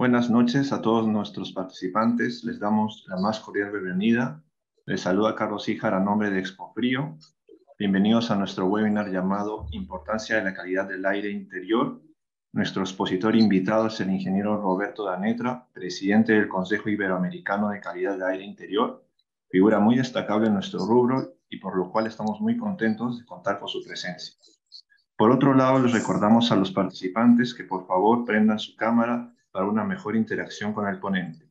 Buenas noches a todos nuestros participantes. Les damos la más cordial bienvenida. Les saluda Carlos Híjar a nombre de Expofrío. Bienvenidos a nuestro webinar llamado Importancia de la calidad del aire interior. Nuestro expositor invitado es el ingeniero Roberto Danetra, presidente del Consejo Iberoamericano de Calidad de Aire Interior, figura muy destacable en nuestro rubro y por lo cual estamos muy contentos de contar con su presencia. Por otro lado, les recordamos a los participantes que por favor prendan su cámara para una mejor interacción con el ponente.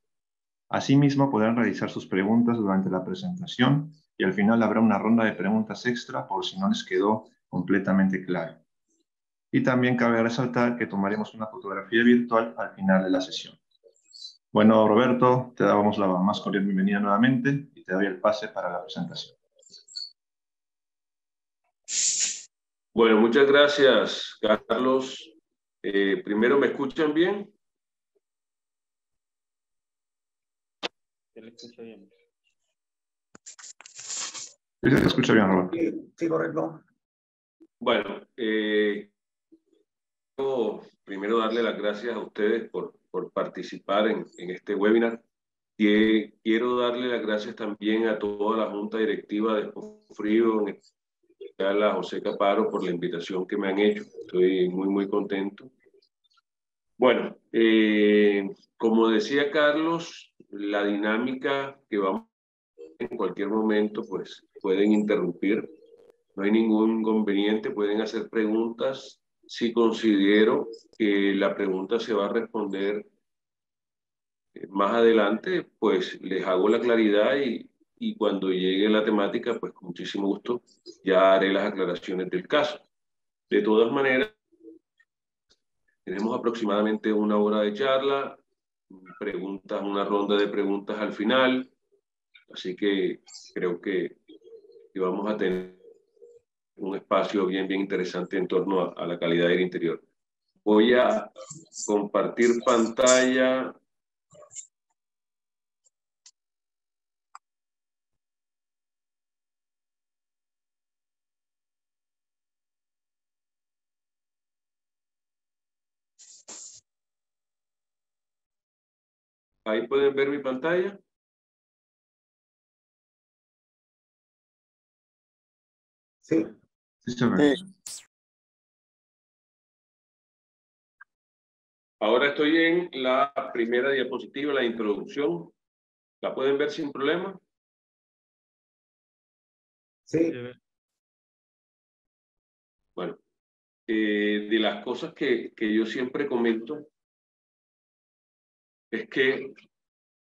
Asimismo, podrán realizar sus preguntas durante la presentación y al final habrá una ronda de preguntas extra por si no les quedó completamente claro. Y también cabe resaltar que tomaremos una fotografía virtual al final de la sesión. Bueno, Roberto, te damos la más cordial bienvenida nuevamente y te doy el pase para la presentación. Bueno, muchas gracias, Carlos. Primero, ¿me escuchan bien? Se le escucha bien. Sí, se escucha bien, Roberto. Sí, correcto. Bueno, primero darle las gracias a ustedes por participar en este webinar. Y quiero darle las gracias también a toda la Junta Directiva de Expofrío, en especial a José Caparo, por la invitación que me han hecho. Estoy muy contento. Bueno, como decía Carlos, la dinámica que vamos en cualquier momento, pues pueden interrumpir, no hay ningún inconveniente, pueden hacer preguntas. Si considero que la pregunta se va a responder más adelante, pues les hago la claridad y cuando llegue la temática, pues con muchísimo gusto ya haré las aclaraciones del caso. De todas maneras, tenemos aproximadamente una hora de charla, preguntas, una ronda de preguntas al final, así que creo que vamos a tener un espacio bien interesante en torno a la calidad del interior. Voy a compartir pantalla. Ahí pueden ver mi pantalla. Sí. Ahora estoy en la primera diapositiva, la introducción. ¿La pueden ver sin problema? Sí. Bueno, de las cosas que yo siempre comento es que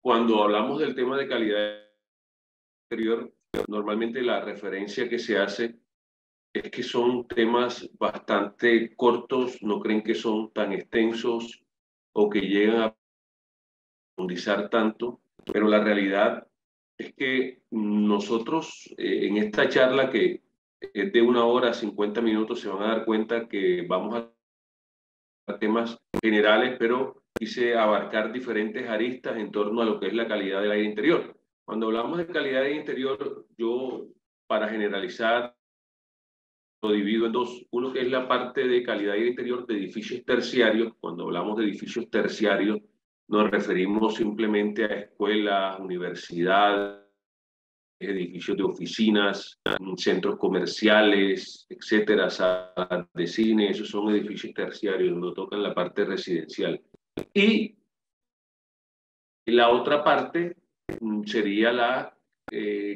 cuando hablamos del tema de calidad interior, normalmente la referencia que se hace es que son temas bastante cortos, no creen que son tan extensos o que llegan a profundizar tanto, pero la realidad es que nosotros en esta charla que es de 1 hora 50 minutos se van a dar cuenta que vamos a temas generales, pero quise abarcar diferentes aristas en torno a lo que es la calidad del aire interior. Cuando hablamos de calidad del interior, yo para generalizar lo divido en dos. Uno que es la parte de calidad del interior de edificios terciarios. Cuando hablamos de edificios terciarios, nos referimos simplemente a escuelas, universidades, edificios de oficinas, centros comerciales, etcétera, salas de cine. Esos son edificios terciarios, no tocan la parte residencial. Y la otra parte sería la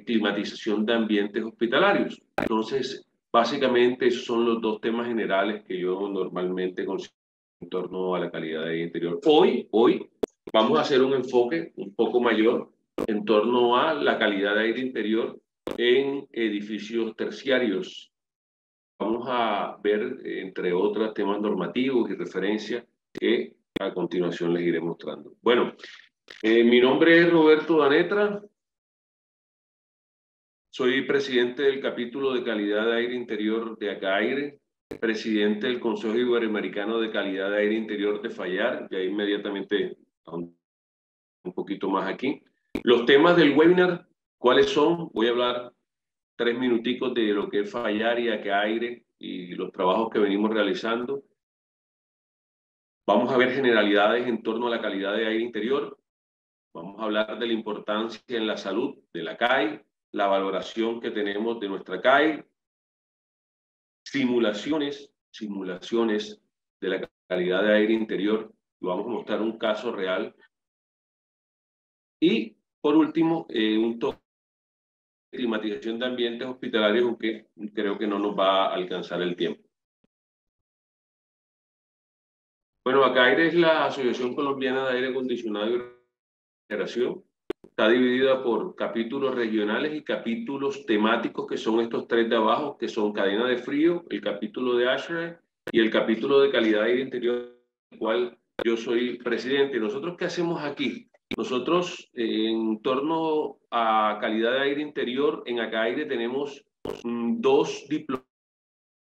climatización de ambientes hospitalarios. Entonces, básicamente esos son los dos temas generales que yo normalmente considero en torno a la calidad del interior. Hoy vamos a hacer un enfoque un poco mayor en torno a la calidad de aire interior en edificios terciarios. Vamos a ver, entre otros temas normativos y referencias que a continuación les iré mostrando. Bueno, mi nombre es Roberto Danetra. Soy presidente del capítulo de calidad de aire interior de ACAIRE, presidente del Consejo Iberoamericano de Calidad de Aire Interior de FAYAR, ya inmediatamente un poquito más aquí. Los temas del webinar, ¿cuáles son? Voy a hablar 3 minuticos de lo que es FAYAR y ACAIRE y los trabajos que venimos realizando. Vamos a ver generalidades en torno a la calidad de aire interior. Vamos a hablar de la importancia en la salud de la CAI, la valoración que tenemos de nuestra CAI, simulaciones de la calidad de aire interior. Y vamos a mostrar un caso real. Y, por último, un toque de climatización de ambientes hospitalarios, aunque creo que no nos va a alcanzar el tiempo. Bueno, ACAIRE es la Asociación Colombiana de Aire Acondicionado y Refrigeración. Está dividida por capítulos regionales y capítulos temáticos, que son estos tres de abajo, que son cadena de frío, el capítulo de ASHRAE y el capítulo de calidad de aire interior, del cual yo soy presidente. ¿Nosotros qué hacemos aquí? Nosotros, en torno a calidad de aire interior, en ACAIRE tenemos dos diplomados.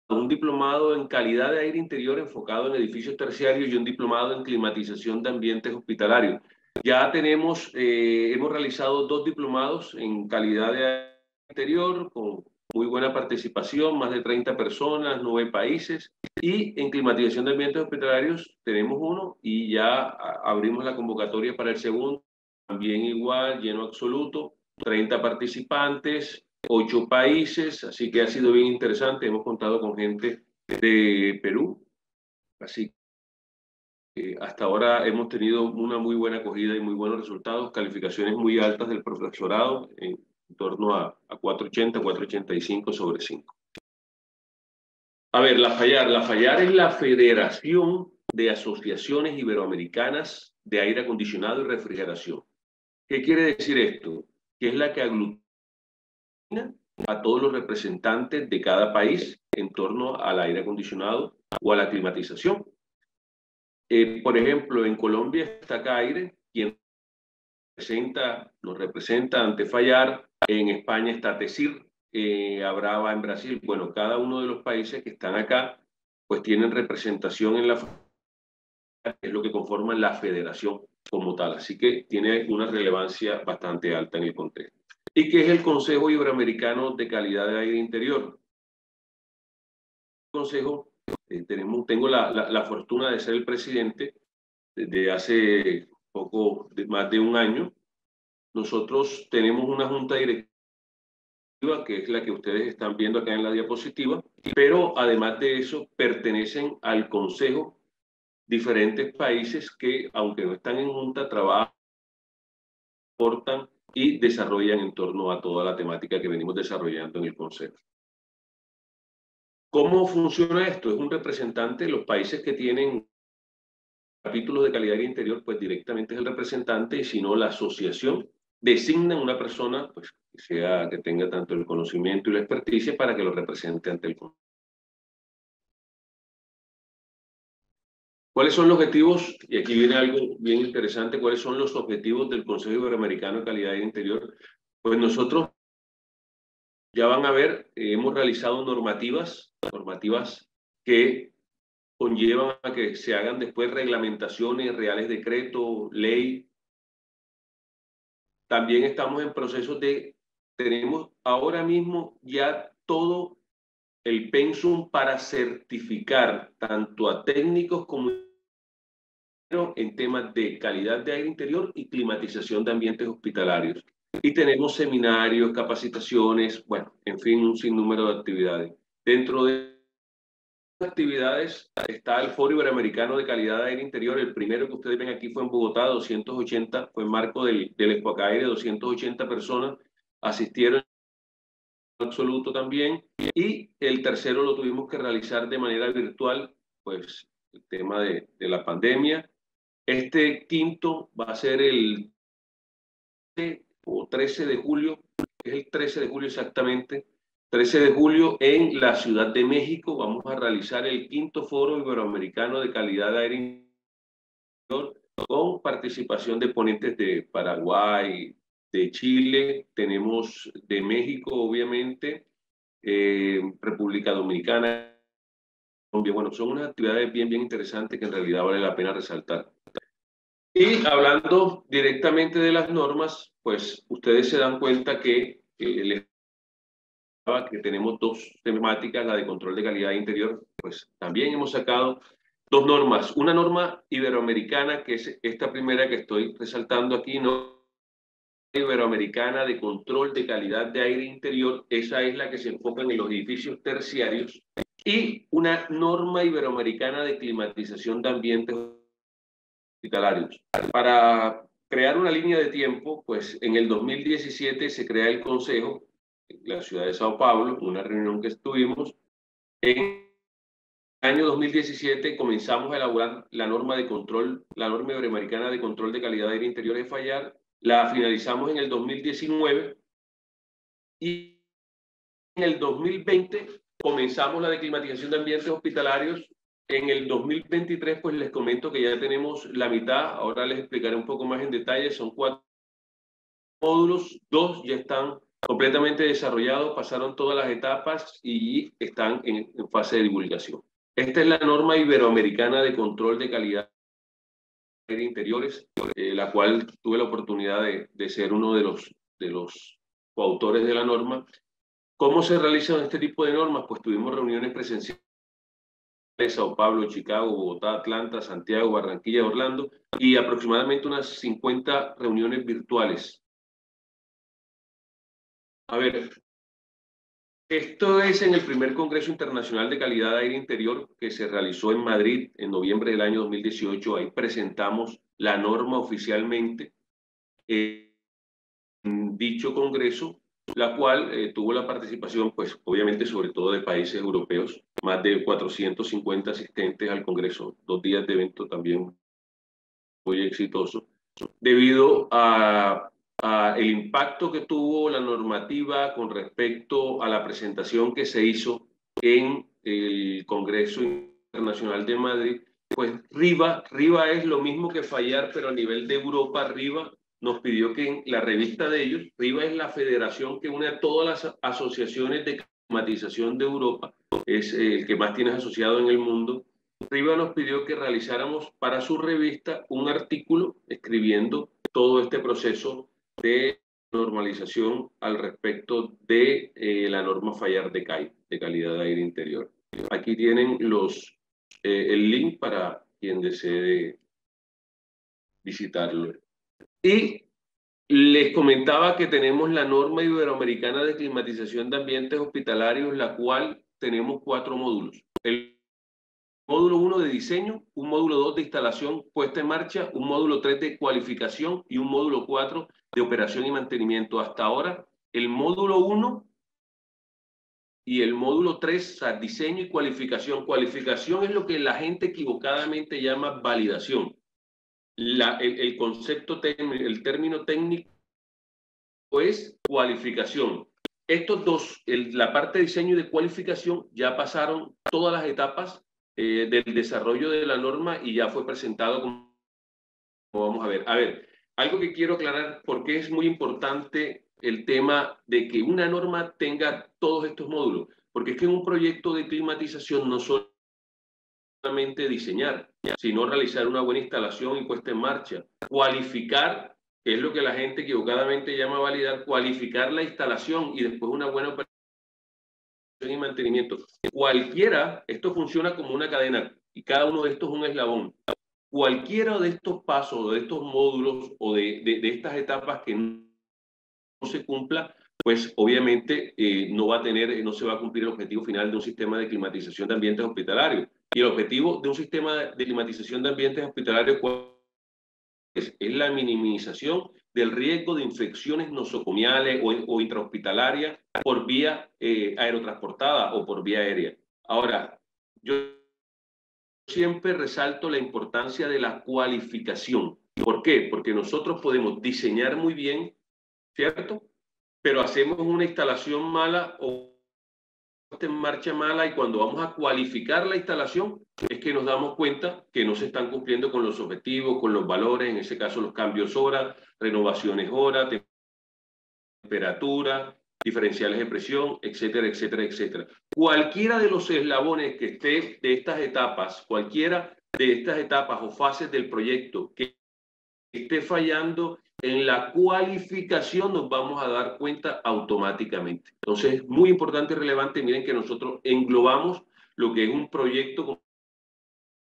Un diplomado en calidad de aire interior enfocado en edificios terciarios y un diplomado en climatización de ambientes hospitalarios. Ya tenemos, hemos realizado 2 diplomados en calidad de aire interior con muy buena participación, más de 30 personas, 9 países. Y en climatización de ambientes hospitalarios tenemos uno y ya abrimos la convocatoria para el segundo. También igual, lleno absoluto, 30 participantes. 8 países, así que ha sido bien interesante. Hemos contado con gente de Perú, así que hasta ahora hemos tenido una muy buena acogida y muy buenos resultados, calificaciones muy altas del profesorado, en torno a 480, 485 sobre 5. A ver, la FAYAR es la Federación de Asociaciones Iberoamericanas de Aire Acondicionado y Refrigeración. ¿Qué quiere decir esto? Que es la que aglutina a todos los representantes de cada país en torno al aire acondicionado o a la climatización. Por ejemplo, en Colombia está CAIRE, quien nos representa ante FAYAR. En España está TESIR, Abrava en Brasil. Bueno, cada uno de los países que están acá, pues tienen representación en la FAYAR, que es lo que conforma la federación como tal. Así que tiene una relevancia bastante alta en el contexto. ¿Y qué es el Consejo Iberoamericano de Calidad de Aire Interior? Consejo, tengo la fortuna de ser el presidente desde hace más de un año. Nosotros tenemos una junta directiva, que es la que ustedes están viendo acá en la diapositiva, pero además de eso pertenecen al Consejo diferentes países que, aunque no están en junta, trabajan, aportan y desarrollan en torno a toda la temática que venimos desarrollando en el Consejo. ¿Cómo funciona esto? Es un representante, los países que tienen capítulos de calidad del interior, pues directamente es el representante, y si no, la asociación designa una persona pues, que tenga tanto el conocimiento y la experticia para que lo represente ante el Consejo. ¿Cuáles son los objetivos? Y aquí viene algo bien interesante. ¿Cuáles son los objetivos del Consejo Iberoamericano de Calidad del Interior? Pues nosotros, ya van a ver, hemos realizado normativas que conllevan a que se hagan después reglamentaciones, reales decretos, ley. También estamos en procesos tenemos ahora mismo ya todo el pensum para certificar tanto a técnicos como en temas de calidad de aire interior y climatización de ambientes hospitalarios. Y tenemos seminarios, capacitaciones, bueno, en fin, un sinnúmero de actividades. Dentro de actividades está el Foro Iberoamericano de Calidad de Aire Interior. El primero que ustedes ven aquí fue en Bogotá, 280, fue en marco del ExpoACAIRE, 280 personas asistieron en absoluto también. Y el tercero lo tuvimos que realizar de manera virtual, pues el tema de la pandemia. Este quinto va a ser el 13 de julio, es el 13 de julio exactamente, 13 de julio en la Ciudad de México. Vamos a realizar el quinto Foro Iberoamericano de Calidad de Aire Interior con participación de ponentes de Paraguay, de Chile, tenemos de México obviamente, República Dominicana, Colombia. Bueno, son unas actividades bien interesantes que en realidad vale la pena resaltar. Y hablando directamente de las normas, pues ustedes se dan cuenta que tenemos 2 temáticas, la de control de calidad interior, pues también hemos sacado dos normas. Una norma iberoamericana, que es esta primera que estoy resaltando aquí, ¿no? Iberoamericana de control de calidad de aire interior, esa es la que se enfoca en los edificios terciarios, y una norma iberoamericana de climatización de ambientes hospitalarios. Para crear una línea de tiempo, pues en el 2017 se crea el Consejo en la ciudad de Sao Paulo, una reunión que estuvimos. En el año 2017 comenzamos a elaborar la norma de control, la norma iberoamericana de control de calidad de aire interior de fallar. La finalizamos en el 2019 y en el 2020 comenzamos la de climatización de ambientes hospitalarios. En el 2023, pues les comento que ya tenemos la mitad. Ahora les explicaré un poco más en detalle. Son 4 módulos, 2 ya están completamente desarrollados, pasaron todas las etapas y están en fase de divulgación. Esta es la norma iberoamericana de control de calidad de aire interiores, la cual tuve la oportunidad de ser uno de los coautores de la norma. ¿Cómo se realizan este tipo de normas? Pues tuvimos reuniones presenciales en Sao Paulo, Chicago, Bogotá, Atlanta, Santiago, Barranquilla, Orlando, y aproximadamente unas 50 reuniones virtuales. A ver, esto es en el primer Congreso Internacional de Calidad de Aire Interior que se realizó en Madrid en noviembre del año 2018. Ahí presentamos la norma oficialmente en dicho congreso, la cual tuvo la participación, pues obviamente sobre todo de países europeos, más de 450 asistentes al congreso, 2 días de evento también muy exitoso, debido a el impacto que tuvo la normativa con respecto a la presentación que se hizo en el Congreso Internacional de Madrid. Pues RIVA es lo mismo que fallar, pero a nivel de Europa. RIVA nos pidió que en la revista de ellos, RIVA es la federación que une a todas las asociaciones de climatización de Europa, es el que más tienes asociado en el mundo. RIVA nos pidió que realizáramos para su revista un artículo escribiendo todo este proceso de normalización al respecto de la norma fallar de CAI, de calidad de aire interior. Aquí tienen el link para quien desee visitarlo. Y les comentaba que tenemos la norma iberoamericana de climatización de ambientes hospitalarios, la cual tenemos 4 módulos. El módulo 1 de diseño, un módulo 2 de instalación puesta en marcha, un módulo 3 de cualificación y un módulo 4 de operación y mantenimiento. Hasta ahora, el módulo 1 y el módulo 3, o sea, diseño y cualificación. Cualificación es lo que la gente equivocadamente llama validación. El concepto técnico, el término técnico es cualificación. Estos dos, la parte de diseño y de cualificación, ya pasaron todas las etapas del desarrollo de la norma y ya fue presentado como vamos a ver. A ver, algo que quiero aclarar, porque es muy importante el tema de que una norma tenga todos estos módulos, porque es que en un proyecto de climatización no solamente diseñar, sino realizar una buena instalación y puesta en marcha, cualificar, que es lo que la gente equivocadamente llama validar, cualificar la instalación y después una buena operación y mantenimiento. Cualquiera, esto funciona como una cadena y cada uno de estos es un eslabón. Cualquiera de estos pasos, de estos módulos o de estas etapas que no se cumpla, pues obviamente no se va a cumplir el objetivo final de un sistema de climatización de ambientes hospitalarios. Y el objetivo de un sistema de climatización de ambientes hospitalarios es la minimización del riesgo de infecciones nosocomiales o intrahospitalarias por vía aerotransportada o por vía aérea. Ahora, yo siempre resalto la importancia de la cualificación. ¿Por qué? Porque nosotros podemos diseñar muy bien, ¿cierto? Pero hacemos una instalación mala o en marcha mala y cuando vamos a cualificar la instalación es que nos damos cuenta que no se están cumpliendo con los objetivos, con los valores, en ese caso los cambios hora, renovaciones hora, temperatura, diferenciales de presión, etcétera, etcétera, etcétera. Cualquiera de los eslabones que esté de estas etapas, cualquiera de estas etapas o fases del proyecto que esté fallando en la cualificación, nos vamos a dar cuenta automáticamente. Entonces, es muy importante y relevante. Miren que nosotros englobamos lo que es un proyecto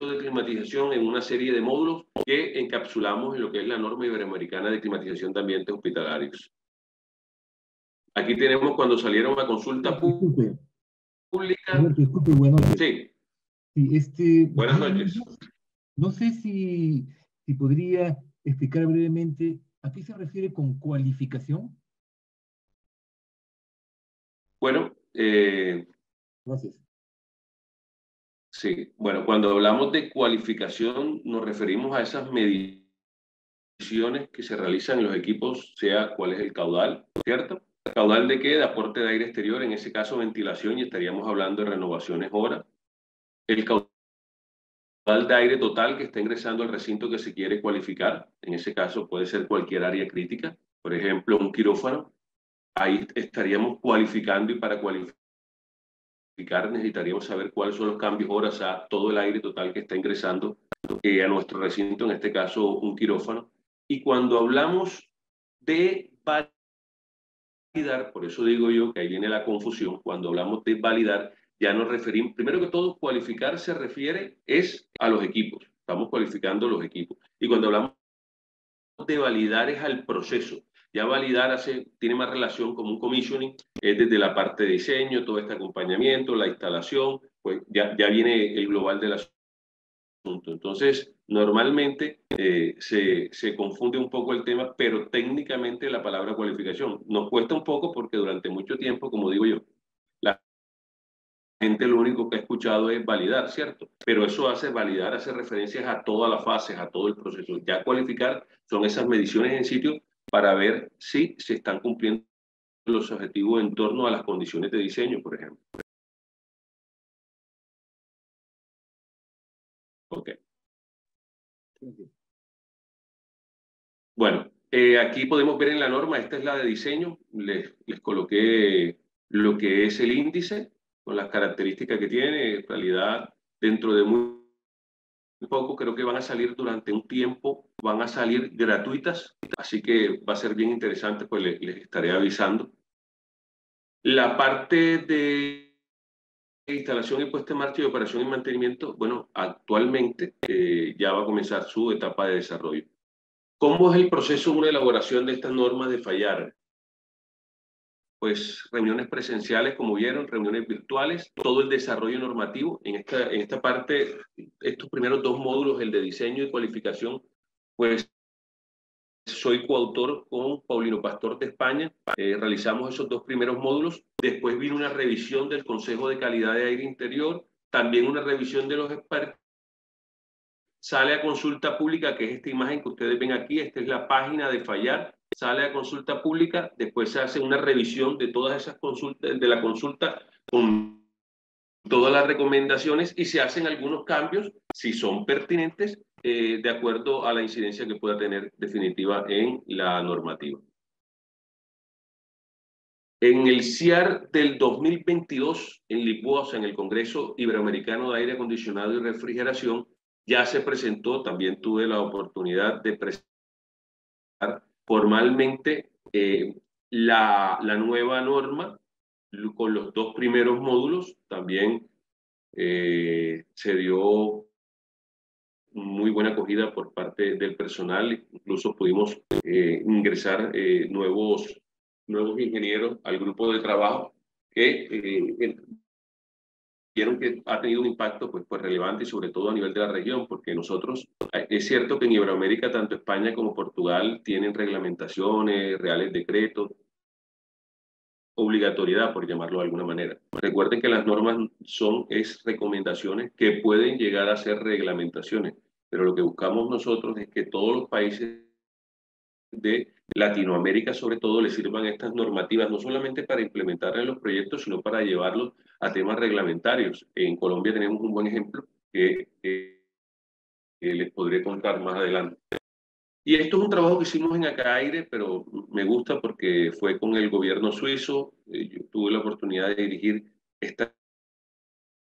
de climatización en una serie de módulos que encapsulamos en lo que es la norma iberoamericana de climatización de ambientes hospitalarios. Aquí tenemos cuando salieron a consulta Disculpe, pública. Roberto, disculpe, buenas noches. Sí, Sí, buenas noches. no sé si podría explicar brevemente a qué se refiere con cualificación. Bueno, Gracias. sí, bueno, cuando hablamos de cualificación nos referimos a esas mediciones que se realizan en los equipos, sea cuál es el caudal, ¿cierto? ¿Caudal de qué? De aporte de aire exterior, en ese caso ventilación, y estaríamos hablando de renovaciones hora. El caudal de aire total que está ingresando al recinto que se quiere cualificar, en ese caso puede ser cualquier área crítica, por ejemplo, un quirófano, ahí estaríamos cualificando, y para cualificar necesitaríamos saber cuáles son los cambios horas a todo el aire total que está ingresando a nuestro recinto, en este caso un quirófano. Y cuando hablamos de validar, por eso digo yo que ahí viene la confusión, cuando hablamos de validar, ya nos referimos, primero que todo, cualificar se refiere es a los equipos, estamos cualificando los equipos. Y cuando hablamos de validar es al proceso. Ya validar tiene más relación con un commissioning, es desde la parte de diseño, todo este acompañamiento, la instalación, pues ya viene el global del asunto. Entonces, normalmente se confunde un poco el tema, pero técnicamente la palabra cualificación nos cuesta un poco porque durante mucho tiempo, como digo yo, la gente lo único que ha escuchado es validar, ¿cierto? Pero eso validar hace referencias a todas las fases, a todo el proceso. Ya cualificar son esas mediciones en sitio para ver si se están cumpliendo los objetivos en torno a las condiciones de diseño, por ejemplo. Ok. Bueno, aquí podemos ver en la norma, esta es la de diseño, les coloqué lo que es el índice, con las características que tiene, en realidad dentro de muy poco, creo que van a salir durante un tiempo, van a salir gratuitas, así que va a ser bien interesante, pues les estaré avisando. La parte de instalación y puesta en marcha y operación y mantenimiento, bueno, actualmente ya va a comenzar su etapa de desarrollo. ¿Cómo es el proceso de una elaboración de estas normas de fallar? Pues reuniones presenciales, como vieron, reuniones virtuales, todo el desarrollo normativo. En esta parte, estos primeros dos módulos, el de diseño y cualificación, pues soy coautor con Paulino Pastor de España. Realizamos esos dos primeros módulos. Después vino una revisión del Consejo de Calidad de Aire Interior, también una revisión de los expertos. Sale a consulta pública, que es esta imagen que ustedes ven aquí. Esta es la página de fallar. Sale a consulta pública, después se hace una revisión de todas esas consultas, de la consulta con todas las recomendaciones, y se hacen algunos cambios, si son pertinentes, de acuerdo a la incidencia que pueda tener definitiva en la normativa. En el CIAR del 2022, en Lisboa, o sea, en el Congreso Iberoamericano de Aire Acondicionado y Refrigeración, ya se presentó, también tuve la oportunidad de presentar formalmente la nueva norma con los dos primeros módulos. También se dio muy buena acogida por parte del personal, incluso pudimos ingresar nuevos ingenieros al grupo de trabajo que vieron que ha tenido un impacto pues relevante, y sobre todo a nivel de la región, porque nosotros, es cierto que en Iberoamérica, tanto España como Portugal tienen reglamentaciones, reales decretos, obligatoriedad, por llamarlo de alguna manera. Recuerden que las normas son recomendaciones que pueden llegar a ser reglamentaciones, pero lo que buscamos nosotros es que todos los países de Latinoamérica, sobre todo, les sirvan estas normativas, no solamente para implementar en los proyectos, sino para llevarlos a temas reglamentarios. En Colombia tenemos un buen ejemplo que les podré contar más adelante. Y esto es un trabajo que hicimos en Acaire, pero me gusta porque fue con el gobierno suizo. Yo tuve la oportunidad de dirigir esta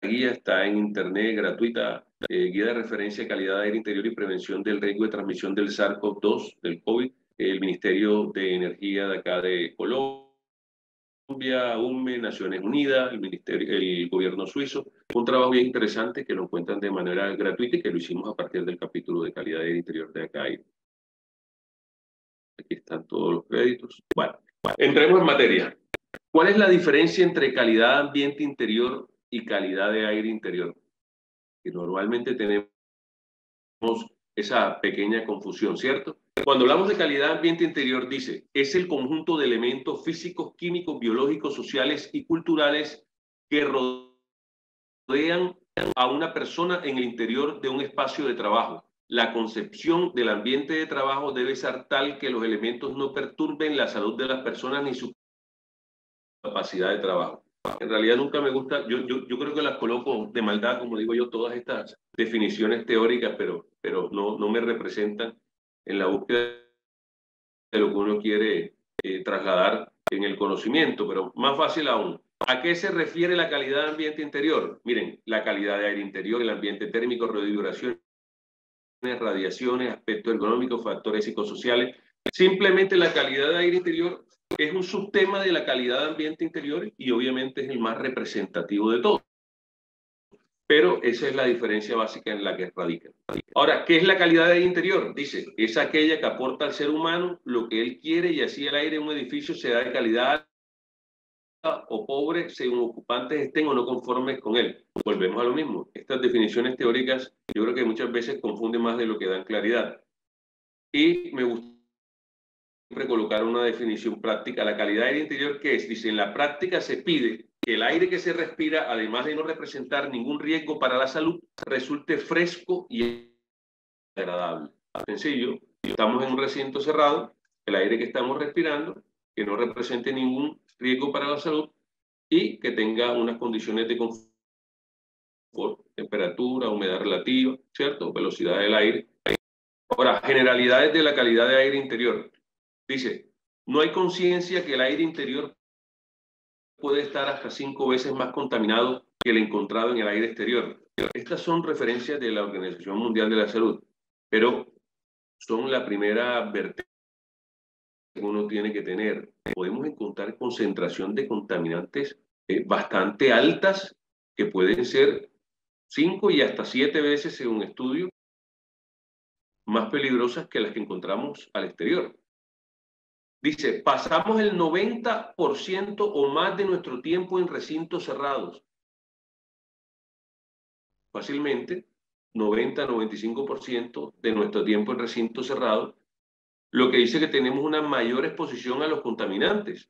guía, está en internet, gratuita, guía de referencia de calidad de aire interior y prevención del riesgo de transmisión del SARS-CoV-2, del COVID, el Ministerio de Energía de acá de Colombia, UNME, Naciones Unidas, el gobierno suizo, Un trabajo bien interesante que lo encuentran de manera gratuita y que lo hicimos a partir del capítulo de calidad del interior de acá. Aquí están todos los créditos. Bueno, entremos en materia. ¿Cuál es la diferencia entre calidad de ambiente interior y calidad de aire interior? Que normalmente tenemos esa pequeña confusión, ¿cierto? Cuando hablamos de calidad de ambiente interior, dice, es el conjunto de elementos físicos, químicos, biológicos, sociales y culturales que rodean a una persona en el interior de un espacio de trabajo. La concepción del ambiente de trabajo debe ser tal que los elementos no perturben la salud de las personas ni su capacidad de trabajo. En realidad nunca me gusta, yo creo que las coloco de maldad, como digo yo, todas estas definiciones teóricas, pero no me representan en la búsqueda de lo que uno quiere trasladar en el conocimiento. Pero más fácil aún, ¿a qué se refiere la calidad de ambiente interior? Miren, la calidad de aire interior, el ambiente térmico, ruido y vibraciones, radiaciones, aspectos ergonómicos, factores psicosociales. Simplemente la calidad de aire interior es un subtema de la calidad de ambiente interior y obviamente es el más representativo de todos. Pero esa es la diferencia básica en la que radica. Ahora, ¿qué es la calidad de aire interior? Dice, es aquella que aporta al ser humano lo que él quiere y así el aire en un edificio se da de calidad o pobre según ocupantes estén o no conformes con él. Volvemos a lo mismo. Estas definiciones teóricas yo creo que muchas veces confunden más de lo que dan claridad. Y me gusta siempre colocar una definición práctica. La calidad del aire interior, ¿qué es? Dice, en la práctica se pide que el aire que se respira, además de no representar ningún riesgo para la salud, resulte fresco y agradable. Sencillo, estamos en un recinto cerrado, el aire que estamos respirando, que no represente ningún riesgo para la salud y que tenga unas condiciones de confort, temperatura, humedad relativa, ¿cierto? Velocidad del aire. Ahora, generalidades de la calidad de aire interior. Dice, no hay conciencia que el aire interior puede estar hasta 5 veces más contaminado que el encontrado en el aire exterior. Estas son referencias de la Organización Mundial de la Salud, pero son la primera advertencia que uno tiene que tener. Podemos encontrar concentración de contaminantes bastante altas que pueden ser 5 y hasta 7 veces, según estudios, más peligrosas que las que encontramos al exterior. Dice, pasamos el 90% o más de nuestro tiempo en recintos cerrados. Fácilmente, 90-95% de nuestro tiempo en recintos cerrados, lo que dice que tenemos una mayor exposición a los contaminantes.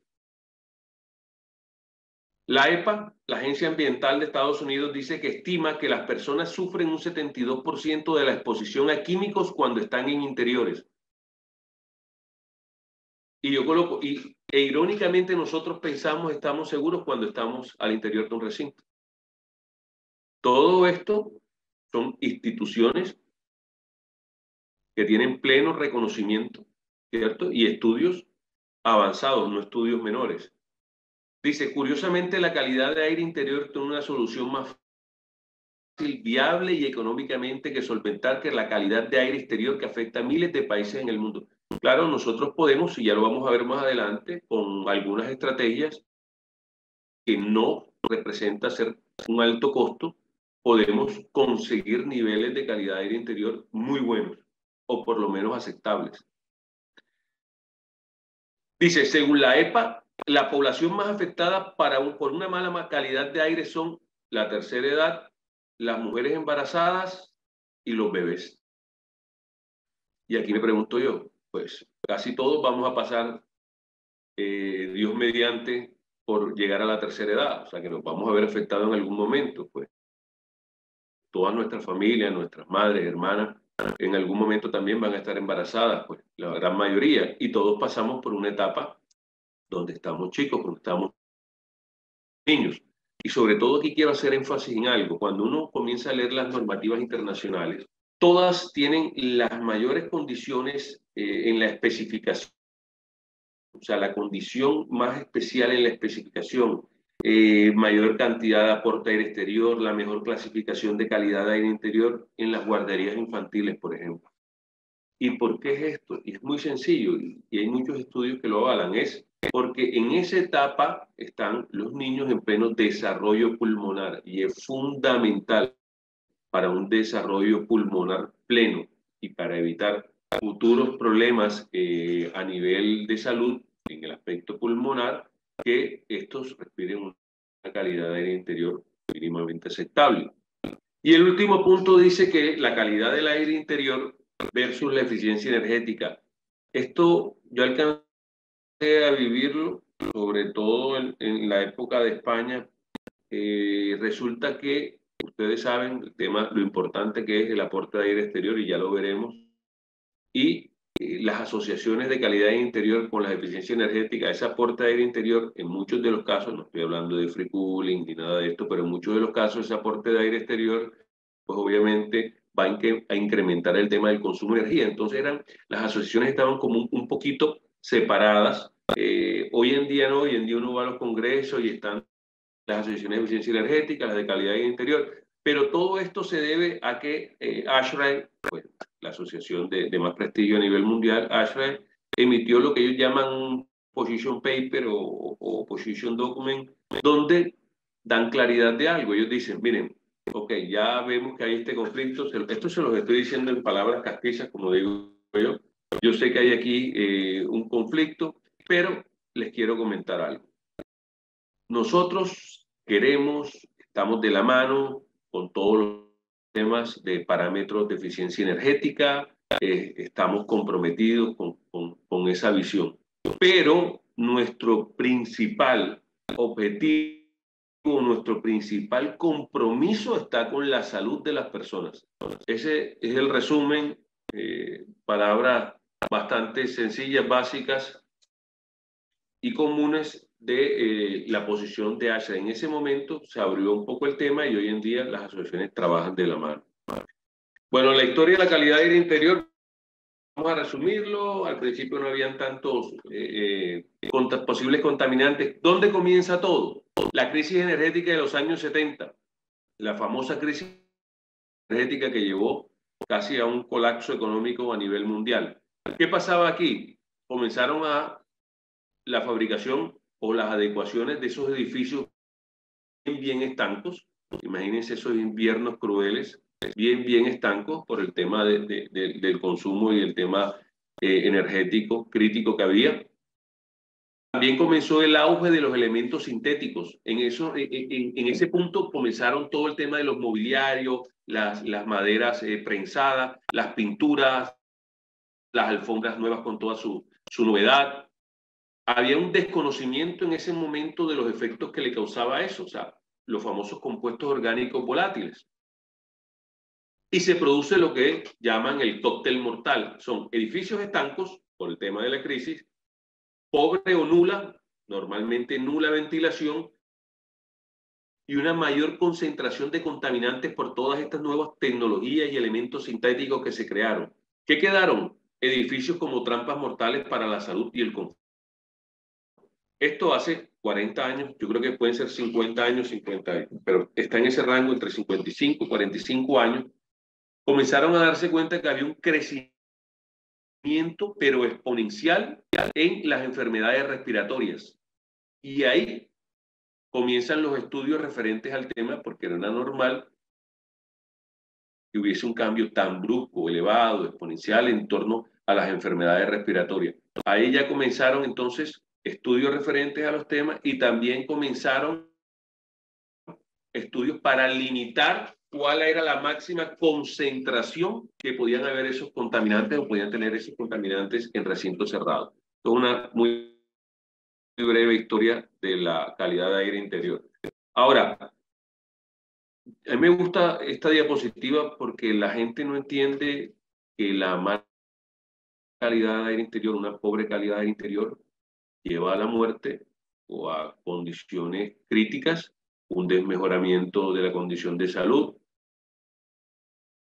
La EPA, la Agencia Ambiental de Estados Unidos, dice que estima que las personas sufren un 72% de la exposición a químicos cuando están en interiores. Y yo coloco, e irónicamente nosotros pensamos, estamos seguros cuando estamos al interior de un recinto. Todo esto son instituciones que tienen pleno reconocimiento, ¿cierto? Y estudios avanzados, no estudios menores. Dice, curiosamente, la calidad de aire interior tiene una solución más fácil, viable y económicamente que solventar que la calidad de aire exterior que afecta a miles de países en el mundo. Claro, nosotros podemos, y ya lo vamos a ver más adelante, con algunas estrategias que no representa ser un alto costo, podemos conseguir niveles de calidad de aire interior muy buenos, o por lo menos aceptables. Dice, según la EPA, la población más afectada por una mala calidad de aire son la tercera edad, las mujeres embarazadas y los bebés. Y aquí me pregunto yo, pues casi todos vamos a pasar, Dios mediante, por llegar a la tercera edad, o sea que nos vamos a ver afectados en algún momento, pues todas nuestras familias, nuestras madres, hermanas, en algún momento también van a estar embarazadas, pues la gran mayoría, y todos pasamos por una etapa donde estamos chicos, donde estamos niños. Y sobre todo aquí quiero hacer énfasis en algo, cuando uno comienza a leer las normativas internacionales, todas tienen las mayores condiciones en la especificación, o sea, la condición más especial en la especificación, mayor cantidad de aporte aire exterior, la mejor clasificación de calidad de aire interior en las guarderías infantiles, por ejemplo. ¿Y por qué es esto? Y es muy sencillo, y hay muchos estudios que lo avalan, es Porque en esa etapa están los niños en pleno desarrollo pulmonar y es fundamental para un desarrollo pulmonar pleno y para evitar futuros problemas a nivel de salud en el aspecto pulmonar, que estos respiren una calidad de aire interior mínimamente aceptable. Y el último punto dice que la calidad del aire interior versus la eficiencia energética. Esto yo alcancé a vivirlo, sobre todo en la época de España. Resulta que ustedes saben el tema, lo importante que es el aporte de aire exterior, y ya lo veremos, y las asociaciones de calidad de interior con la eficiencia energética. Ese aporte de aire interior, en muchos de los casos, no estoy hablando de free cooling ni nada de esto, pero en muchos de los casos ese aporte de aire exterior, pues obviamente va a incrementar el tema del consumo de energía. Entonces las asociaciones estaban como un poquito separadas. Hoy en día no, hoy en día uno va a los congresos y están las asociaciones de eficiencia energética, las de calidad de interior, pero todo esto se debe a que ASHRAE, pues, la asociación de más prestigio a nivel mundial, ASHRAE, emitió lo que ellos llaman un position paper o position document, donde dan claridad de algo. Ellos dicen, miren, ok, ya vemos que hay este conflicto, esto se los estoy diciendo en palabras castizas, como digo yo sé que hay aquí un conflicto, pero les quiero comentar algo. Nosotros estamos de la mano con todos los temas de parámetros de eficiencia energética, estamos comprometidos con esa visión. Pero nuestro principal objetivo, nuestro principal compromiso está con la salud de las personas. Ese es el resumen, palabras bastante sencillas, básicas y comunes de la posición de ASHRAE. En ese momento se abrió un poco el tema y hoy en día las asociaciones trabajan de la mano. Bueno, la historia de la calidad de aire interior, vamos a resumirlo. Al principio no habían tantos posibles contaminantes. ¿Dónde comienza todo? La crisis energética de los años 70, la famosa crisis energética que llevó casi a un colapso económico a nivel mundial. ¿Qué pasaba aquí? Comenzaron la fabricación o las adecuaciones de esos edificios bien estancos. Imagínense esos inviernos crueles, bien estancos por el tema del consumo y el tema energético crítico que había. También comenzó el auge de los elementos sintéticos. En ese punto comenzaron todo el tema de los mobiliarios, las maderas prensadas, las pinturas, las alfombras nuevas con toda su novedad. Había un desconocimiento en ese momento de los efectos que le causaba eso, o sea, los famosos compuestos orgánicos volátiles. Y se produce lo que llaman el cóctel mortal. Son edificios estancos, por el tema de la crisis, pobre o nula, normalmente nula ventilación, y una mayor concentración de contaminantes por todas estas nuevas tecnologías y elementos sintéticos que se crearon. ¿Qué quedaron? Edificios como trampas mortales para la salud y el confort. Esto hace 40 años, yo creo que pueden ser 50 años, 50 años, pero está en ese rango entre 55 y 45 años. Comenzaron a darse cuenta que había un crecimiento, pero exponencial, en las enfermedades respiratorias. Y ahí comienzan los estudios referentes al tema, porque no era normal que hubiese un cambio tan brusco, elevado, exponencial en torno a las enfermedades respiratorias. Ahí ya comenzaron entonces estudios referentes a los temas y también comenzaron estudios para limitar cuál era la máxima concentración que podían haber esos contaminantes o podían tener esos contaminantes en recintos cerrados. Es una muy breve historia de la calidad de aire interior. Ahora, a mí me gusta esta diapositiva porque la gente no entiende que la mala calidad de aire interior, una pobre calidad de aire interior, lleva a la muerte o a condiciones críticas, un desmejoramiento de la condición de salud,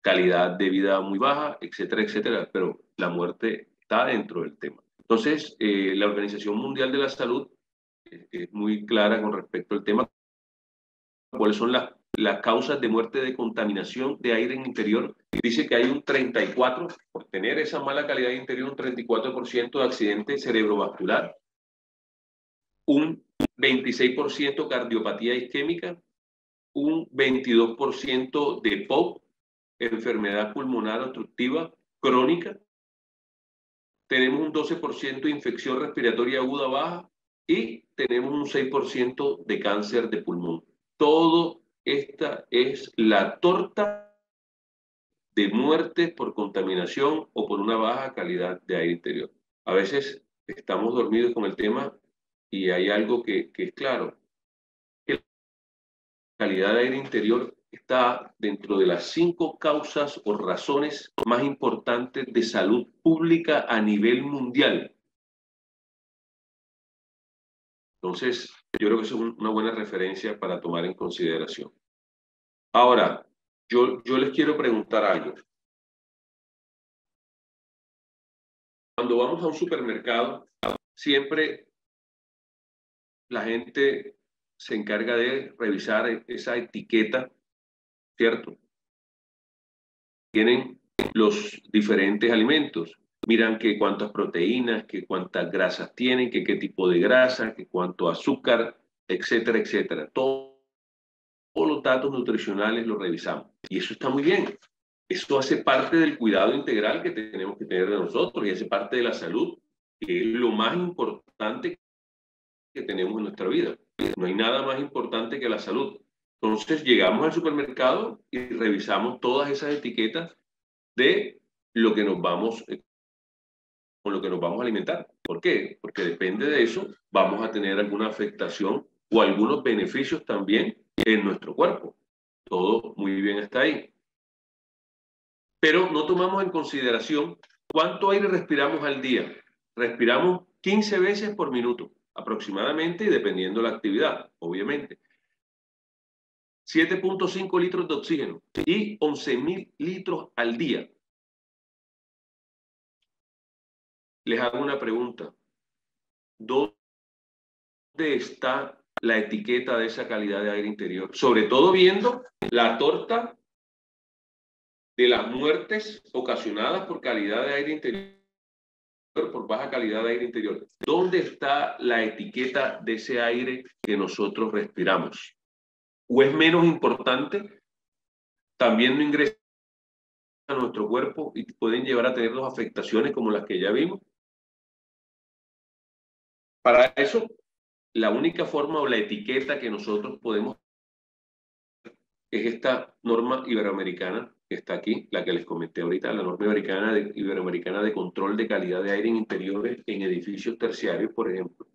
calidad de vida muy baja, etcétera, etcétera, pero la muerte está dentro del tema. Entonces, la Organización Mundial de la Salud es muy clara con respecto al tema, cuáles son las causas de muerte de contaminación de aire en interior. Dice que hay un 34%, por tener esa mala calidad de interior, un 34% de accidente cerebrovascular, un 26% cardiopatía isquémica, un 22% de POC, enfermedad pulmonar obstructiva crónica, tenemos un 12% de infección respiratoria aguda baja y tenemos un 6% de cáncer de pulmón. Todo esta es la torta de muertes por contaminación o por una baja calidad de aire interior. A veces estamos dormidos con el tema y hay algo que es claro, que la calidad de aire interior está dentro de las 5 causas o razones más importantes de salud pública a nivel mundial. Entonces, yo creo que eso es una buena referencia para tomar en consideración. Ahora, yo les quiero preguntar algo. Cuando vamos a un supermercado, siempre la gente se encarga de revisar esa etiqueta, ¿cierto? Tienen los diferentes alimentos. Miran que cuántas proteínas, que cuántas grasas tienen, que qué tipo de grasa, que cuánto azúcar, etcétera, etcétera. Todos los datos nutricionales los revisamos. Y eso está muy bien. Eso hace parte del cuidado integral que tenemos que tener de nosotros y hace parte de la salud, que es lo más importante que tenemos en nuestra vida. No hay nada más importante que la salud. Entonces llegamos al supermercado y revisamos todas esas etiquetas de lo que nos vamos, con lo que nos vamos a alimentar. ¿Por qué? Porque depende de eso, vamos a tener alguna afectación o algunos beneficios también en nuestro cuerpo. Todo muy bien está ahí. Pero no tomamos en consideración cuánto aire respiramos al día. Respiramos 15 veces por minuto aproximadamente y dependiendo de la actividad, obviamente. 7.5 litros de oxígeno y 11.000 litros al día. Les hago una pregunta. ¿Dónde está la etiqueta de esa calidad de aire interior? Sobre todo viendo la torta de las muertes ocasionadas por calidad de aire interior, por baja calidad de aire interior. ¿Dónde está la etiqueta de ese aire que nosotros respiramos? ¿O es menos importante? También no ingresa a nuestro cuerpo y pueden llevar a tener afectaciones como las que ya vimos. Para eso, la única forma o la etiqueta que nosotros podemos es esta norma iberoamericana que está aquí, la que les comenté ahorita, la norma iberoamericana de control de calidad de aire en interiores en edificios terciarios, por ejemplo.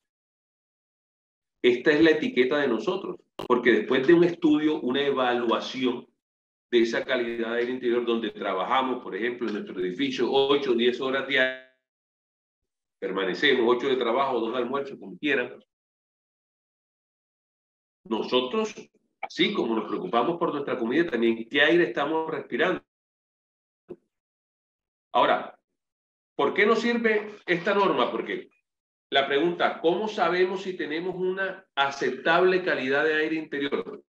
Esta es la etiqueta de nosotros, porque después de un estudio, una evaluación de esa calidad de aire interior donde trabajamos, por ejemplo, en nuestro edificio, 8 o 10 horas diarias, permanecemos 8 de trabajo, 2 de almuerzo, como quieran. Nosotros, así como nos preocupamos por nuestra comida, también qué aire estamos respirando. Ahora, ¿por qué nos sirve esta norma? Porque la pregunta, ¿cómo sabemos si tenemos una aceptable calidad de aire interior?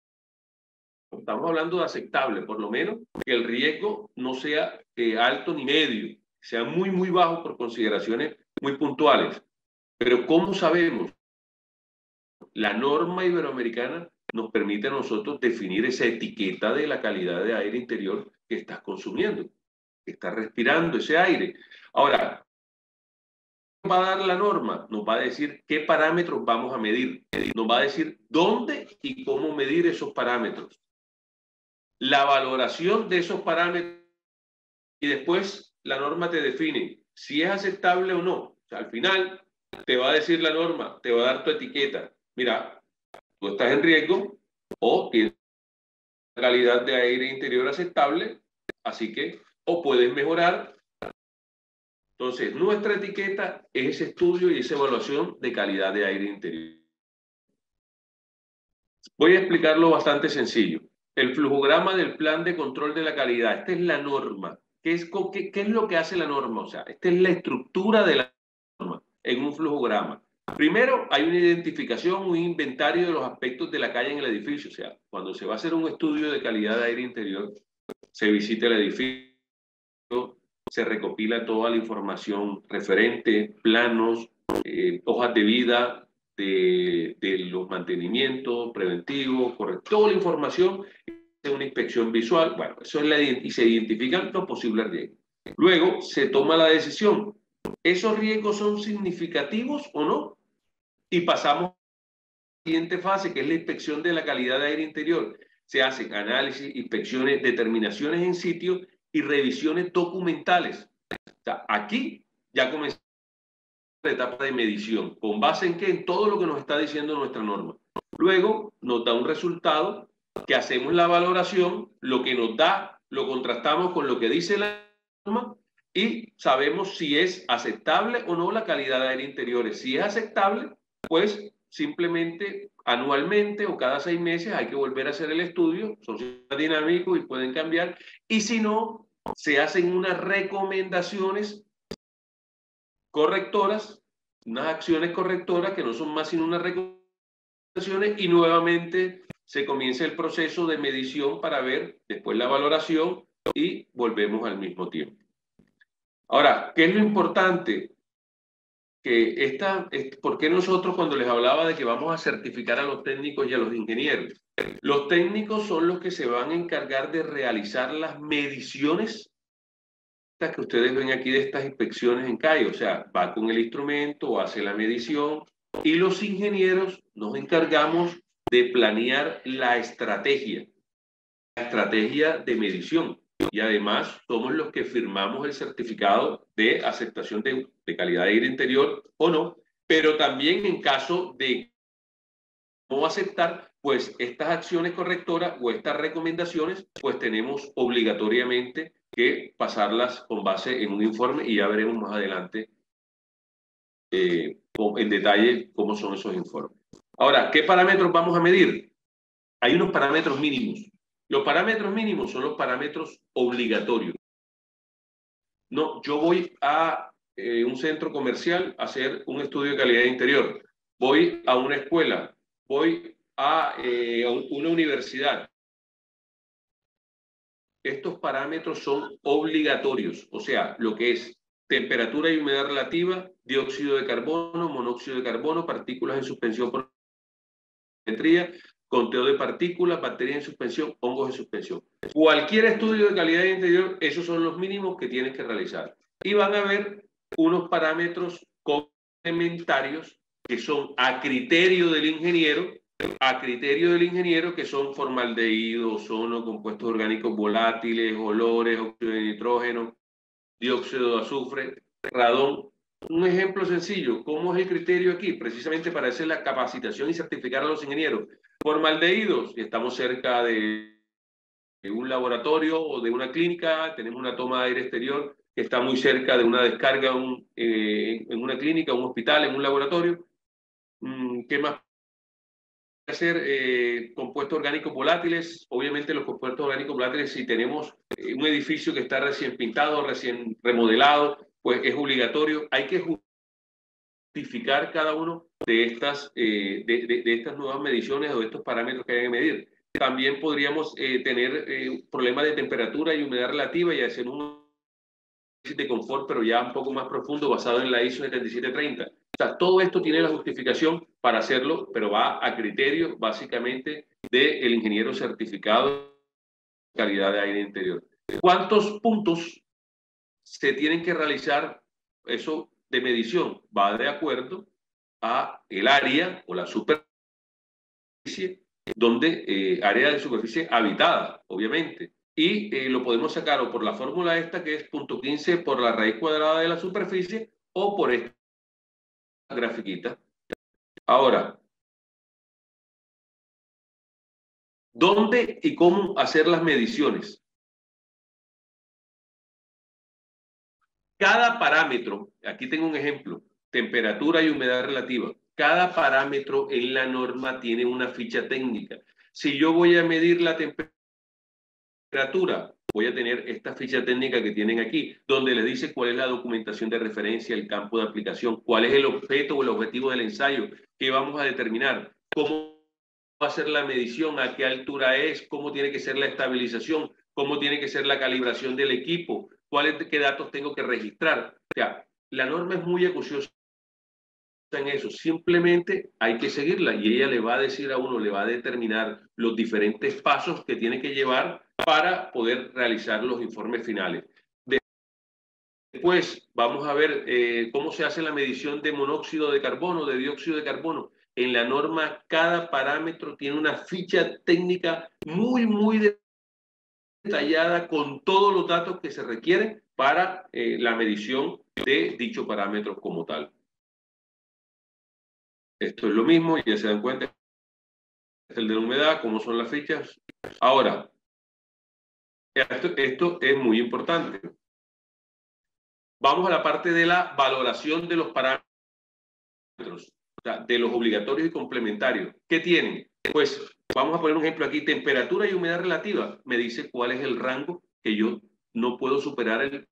Estamos hablando de aceptable, por lo menos que el riesgo no sea alto ni medio, sea muy, muy bajo por consideraciones muy puntuales. Pero ¿cómo sabemos? La norma iberoamericana nos permite a nosotros definir esa etiqueta de la calidad de aire interior que estás consumiendo, que estás respirando ese aire. Ahora, ¿qué nos va a dar la norma? Nos va a decir qué parámetros vamos a medir. Nos va a decir dónde y cómo medir esos parámetros. La valoración de esos parámetros y después la norma te define si es aceptable o no. O sea, al final te va a decir la norma, te va a dar tu etiqueta. Mira, tú estás en riesgo o tienes una calidad de aire interior aceptable, así que o puedes mejorar. Entonces, nuestra etiqueta es ese estudio y esa evaluación de calidad de aire interior. Voy a explicarlo bastante sencillo. El flujograma del plan de control de la calidad. Esta es la norma. ¿Qué es lo que hace la norma? O sea, esta es la estructura de la norma en un flujograma. Primero, hay una identificación, un inventario de los aspectos de la calle en el edificio. O sea, cuando se va a hacer un estudio de calidad de aire interior, se visita el edificio, se recopila toda la información referente, planos, hojas de vida de los mantenimientos preventivos, toda la información de una inspección visual. Bueno, eso es y se identifican los posibles riesgos. Luego se toma la decisión. ¿Esos riesgos son significativos o no? Y pasamos a la siguiente fase, que es la inspección de la calidad de aire interior. Se hacen análisis, inspecciones, determinaciones en sitio y revisiones documentales. O sea, aquí ya comenzamos la etapa de medición. ¿Con base en qué? En todo lo que nos está diciendo nuestra norma. Luego nos da un resultado que hacemos la valoración, lo que nos da, lo contrastamos con lo que dice la norma y sabemos si es aceptable o no la calidad de aire interior. Si es aceptable, pues simplemente anualmente o cada 6 meses hay que volver a hacer el estudio, son dinámicos y pueden cambiar, y si no, se hacen unas recomendaciones correctoras, unas acciones correctoras que no son más sino unas recomendaciones, y nuevamente se comienza el proceso de medición para ver después la valoración y volvemos al mismo tiempo. Ahora, ¿qué es lo importante? Que ¿por qué nosotros cuando les hablaba de que vamos a certificar a los técnicos y a los ingenieros? Los técnicos son los que se van a encargar de realizar las mediciones que ustedes ven aquí de estas inspecciones en calle, o sea, va con el instrumento, hace la medición, y los ingenieros nos encargamos de planear la estrategia de medición, y además somos los que firmamos el certificado de aceptación de calidad de aire interior o no, pero también en caso de no aceptar, pues estas acciones correctoras o estas recomendaciones, pues tenemos obligatoriamente que pasarlas con base en un informe, y ya veremos más adelante en detalle cómo son esos informes. Ahora, ¿qué parámetros vamos a medir? Hay unos parámetros mínimos. Los parámetros mínimos son los parámetros obligatorios. No, yo voy a un centro comercial a hacer un estudio de calidad interior. Voy a una escuela, voy a una universidad. Estos parámetros son obligatorios, o sea, lo que es temperatura y humedad relativa, dióxido de carbono, monóxido de carbono, partículas en suspensión por geometría, conteo de partículas, bacterias en suspensión, hongos en suspensión. Cualquier estudio de calidad interior, esos son los mínimos que tienes que realizar. Y van a haber unos parámetros complementarios que son a criterio del ingeniero, que son formaldehído, ozono, compuestos orgánicos volátiles, olores, óxido de nitrógeno, dióxido de azufre, radón. Un ejemplo sencillo, ¿cómo es el criterio aquí? Precisamente para hacer la capacitación y certificar a los ingenieros. Formaldehídos, estamos cerca de un laboratorio o de una clínica, tenemos una toma de aire exterior que está muy cerca de una descarga en una clínica, un hospital, en un laboratorio. ¿Qué más? Hacer compuestos orgánicos volátiles. Obviamente los compuestos orgánicos volátiles, si tenemos un edificio que está recién pintado, recién remodelado, pues es obligatorio. Hay que justificar cada uno de estas nuevas mediciones o de estos parámetros que hay que medir. También podríamos tener problemas de temperatura y humedad relativa y hacer un análisis de confort, pero ya un poco más profundo, basado en la ISO 7730. O sea, todo esto tiene la justificación para hacerlo, pero va a criterio básicamente del ingeniero certificado de calidad de aire interior. ¿Cuántos puntos se tienen que realizar? Eso de medición va de acuerdo a el área o la superficie, área de superficie habitada, obviamente. Y lo podemos sacar o por la fórmula esta, que es 0.15 por la raíz cuadrada de la superficie, o por esta grafiquita. Ahora, ¿dónde y cómo hacer las mediciones? Cada parámetro, aquí tengo un ejemplo, temperatura y humedad relativa. Cada parámetro en la norma tiene una ficha técnica. Si yo voy a medir la temperatura, voy a tener esta ficha técnica que tienen aquí, donde les dice cuál es la documentación de referencia, el campo de aplicación, cuál es el objeto o el objetivo del ensayo, qué vamos a determinar, cómo va a ser la medición, a qué altura es, cómo tiene que ser la estabilización, cómo tiene que ser la calibración del equipo, qué datos tengo que registrar. O sea, la norma es muy acuciosa en eso, simplemente hay que seguirla y ella le va a decir a uno, le va a determinar los diferentes pasos que tiene que llevar para poder realizar los informes finales. Después vamos a ver cómo se hace la medición de monóxido de carbono, de dióxido de carbono. En la norma, cada parámetro tiene una ficha técnica muy detallada con todos los datos que se requieren para la medición de dicho parámetro como tal. Esto es lo mismo, ya se dan cuenta. Este es el de la humedad, cómo son las fichas. Ahora, esto es muy importante. Vamos a la parte de la valoración de los parámetros, o sea, de los obligatorios y complementarios. ¿Qué tienen? Pues vamos a poner un ejemplo aquí, temperatura y humedad relativa. Me dice cuál es el rango que yo no puedo superar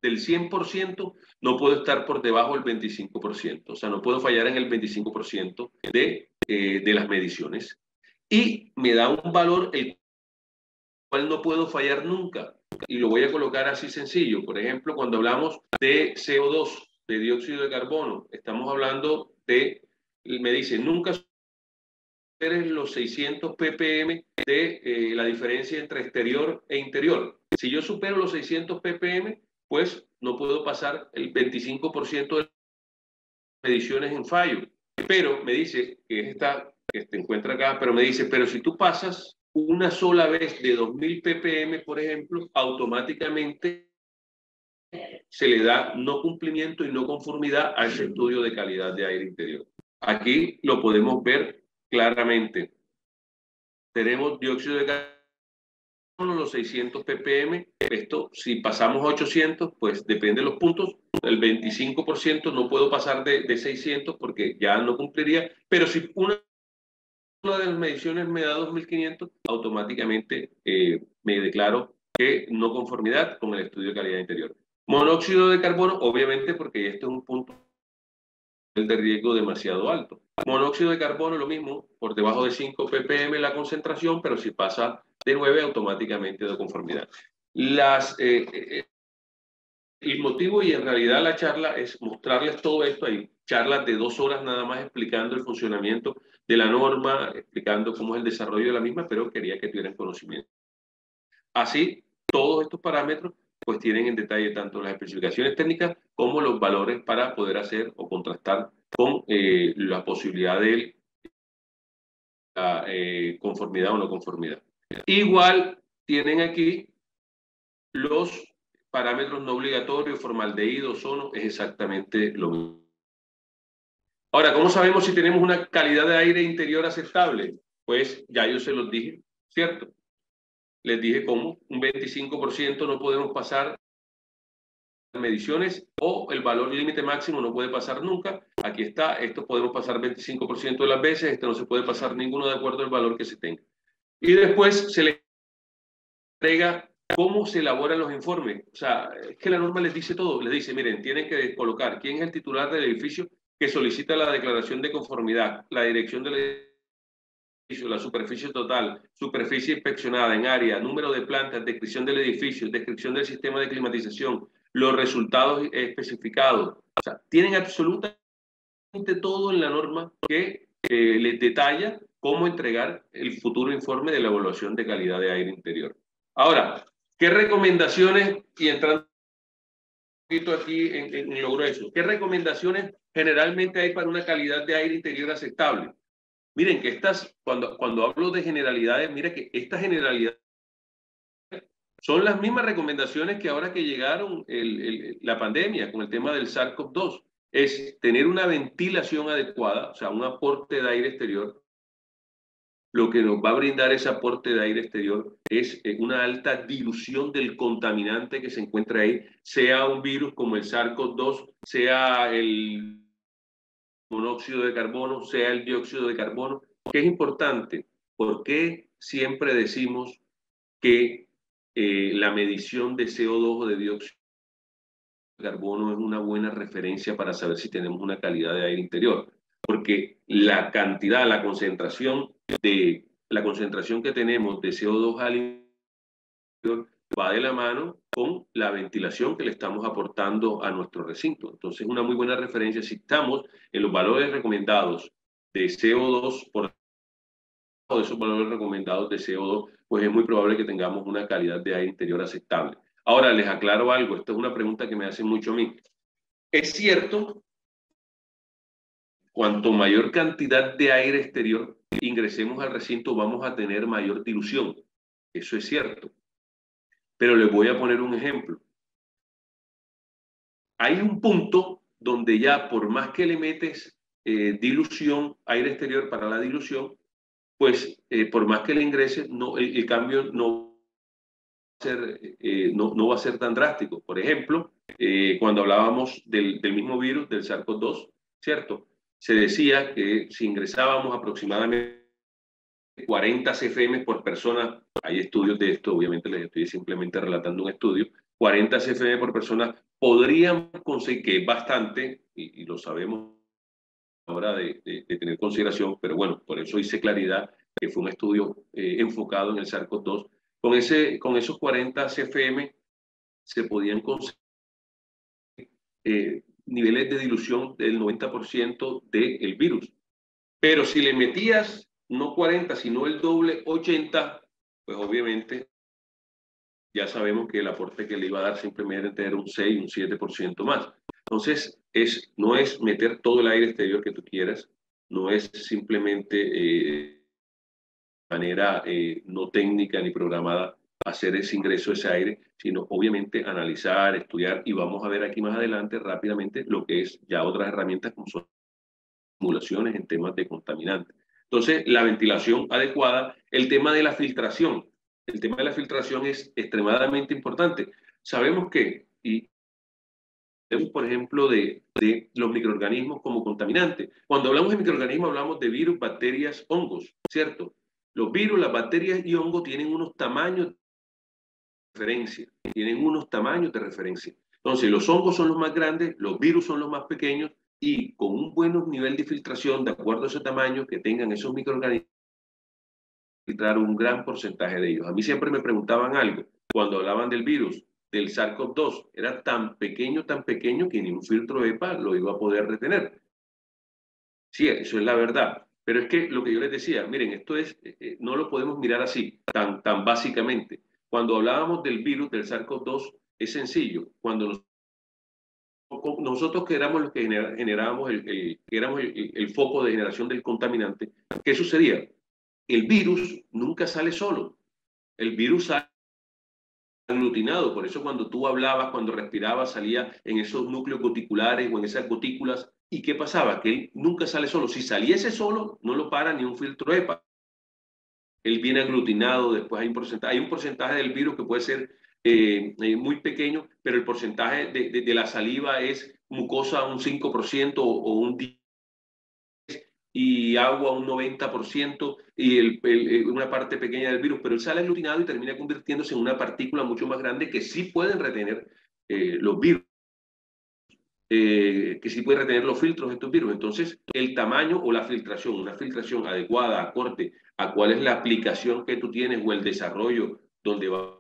del 100%, no puedo estar por debajo del 25%. O sea, no puedo fallar en el 25% de las mediciones. Y me da un valor el cual no puedo fallar nunca. Y lo voy a colocar así sencillo. Por ejemplo, cuando hablamos de CO2, de dióxido de carbono, estamos hablando de, me dice, nunca superes los 600 ppm de la diferencia entre exterior e interior. Si yo supero los 600 ppm, pues no puedo pasar el 25% de mediciones en fallo. Pero me dice, que es esta que se encuentra acá, pero me dice, pero si tú pasas una sola vez de 2000 ppm, por ejemplo, automáticamente se le da no cumplimiento y no conformidad a ese estudio de calidad de aire interior. Aquí lo podemos ver claramente. Tenemos dióxido de carbono, los 600 ppm. Esto, si pasamos a 800, pues depende de los puntos. El 25% no puedo pasar de 600 porque ya no cumpliría. Pero si una de las mediciones me da 2500, automáticamente me declaro que no conformidad con el estudio de calidad interior. Monóxido de carbono, obviamente, porque este es un punto de riesgo demasiado alto. Monóxido de carbono, lo mismo, por debajo de 5 ppm la concentración, pero si pasa de 9, automáticamente de conformidad. El motivo y en realidad la charla es mostrarles todo esto. Hay charlas de 2 horas nada más explicando el funcionamiento de la norma, explicando cómo es el desarrollo de la misma, pero quería que tuvieran conocimiento. Así, todos estos parámetros pues tienen en detalle tanto las especificaciones técnicas como los valores para poder hacer o contrastar con la posibilidad de la conformidad o no conformidad. Igual tienen aquí los parámetros no obligatorios, formaldehído, ozono, es exactamente lo mismo. Ahora, ¿cómo sabemos si tenemos una calidad de aire interior aceptable? Pues ya yo se los dije, ¿cierto? Les dije cómo, un 25% no podemos pasar mediciones o el valor límite máximo no puede pasar nunca. Aquí está, esto podemos pasar 25% de las veces, esto no se puede pasar ninguno de acuerdo al valor que se tenga. Y después se le entrega cómo se elaboran los informes. O sea, es que la norma les dice todo, les dice, miren, tienen que colocar quién es el titular del edificio que solicita la declaración de conformidad, la dirección del edificio, la superficie total, superficie inspeccionada en área, número de plantas, descripción del edificio, descripción del sistema de climatización, los resultados especificados. O sea, tienen absolutamente todo en la norma que les detalla cómo entregar el futuro informe de la evaluación de calidad de aire interior. Ahora, ¿qué recomendaciones, y entrando un poquito aquí en lo grueso, qué recomendaciones generalmente hay para una calidad de aire interior aceptable? Miren que cuando hablo de generalidades, mira que estas generalidades son las mismas recomendaciones que ahora que llegaron la pandemia con el tema del SARS-CoV-2. Es tener una ventilación adecuada, o sea, un aporte de aire exterior. Lo que nos va a brindar ese aporte de aire exterior es una alta dilución del contaminante que se encuentra ahí, sea un virus como el SARS-CoV-2, sea el monóxido de carbono, sea el dióxido de carbono, que es importante. ¿Por qué siempre decimos que la medición de CO2 o de dióxido de carbono es una buena referencia para saber si tenemos una calidad de aire interior? Porque la cantidad, la concentración que tenemos de CO2 al interior va de la mano con la ventilación que le estamos aportando a nuestro recinto. Entonces, una muy buena referencia. Si estamos en los valores recomendados de CO2 por de esos valores recomendados de CO2, pues es muy probable que tengamos una calidad de aire interior aceptable. Ahora, les aclaro algo. Esta es una pregunta que me hacen mucho a mí. Es cierto, cuanto mayor cantidad de aire exterior ingresemos al recinto, vamos a tener mayor dilución. Eso es cierto. Pero les voy a poner un ejemplo. Hay un punto donde ya por más que le metes dilución, aire exterior para la dilución, pues por más que le ingreses, no, el cambio no va a ser tan drástico. Por ejemplo, cuando hablábamos del mismo virus, del SARS-CoV-2, ¿cierto? Se decía que si ingresábamos aproximadamente 40 CFM por persona, hay estudios de esto, obviamente les estoy simplemente relatando un estudio, 40 CFM por persona podrían conseguir, que es bastante, y lo sabemos ahora de tener consideración, pero bueno, por eso hice claridad que fue un estudio enfocado en el SARS-CoV-2. Con esos 40 CFM se podían conseguir niveles de dilución del 90% del virus. Pero si le metías no 40, sino el doble, 80, pues obviamente ya sabemos que el aporte que le iba a dar simplemente era tener un 6, un 7% más. Entonces, no es meter todo el aire exterior que tú quieras, no es simplemente de manera no técnica ni programada hacer ese ingreso de ese aire, sino obviamente analizar, estudiar, y vamos a ver aquí más adelante rápidamente lo que es ya otras herramientas como son simulaciones en temas de contaminantes. Entonces, la ventilación adecuada, el tema de la filtración. El tema de la filtración es extremadamente importante. Sabemos que, y por ejemplo, de los microorganismos como contaminantes. Cuando hablamos de microorganismos, hablamos de virus, bacterias, hongos, ¿cierto? Los virus, las bacterias y hongos tienen unos tamaños de referencia. Tienen unos tamaños de referencia. Entonces, los hongos son los más grandes, los virus son los más pequeños, y con un buen nivel de filtración, de acuerdo a ese tamaño que tengan esos microorganismos, filtrar un gran porcentaje de ellos. A mí siempre me preguntaban algo, cuando hablaban del virus, del SARS-CoV-2, era tan pequeño que ni un filtro EPA lo iba a poder retener. Sí, eso es la verdad. Pero es que lo que yo les decía, miren, esto es, no lo podemos mirar así, tan básicamente. Cuando hablábamos del virus, del SARS-CoV-2, es sencillo. Cuando nosotros que éramos los que generábamos el foco de generación del contaminante, ¿qué sucedía? El virus nunca sale solo. El virus sale aglutinado. Por eso cuando tú hablabas, cuando respirabas, salía en esos núcleos goticulares o en esas gotículas. ¿Y qué pasaba? Que él nunca sale solo. Si saliese solo, no lo para ni un filtro EPA. Él viene aglutinado, después hay un porcentaje del virus que puede ser muy pequeño, pero el porcentaje de la saliva es mucosa un 5% o un 10%, y agua un 90%, y una parte pequeña del virus, pero él sale aglutinado y termina convirtiéndose en una partícula mucho más grande que sí pueden retener los virus, que sí pueden retener los filtros de estos virus. Entonces, el tamaño o la filtración, una filtración adecuada, acorde a cuál es la aplicación que tú tienes o el desarrollo donde vas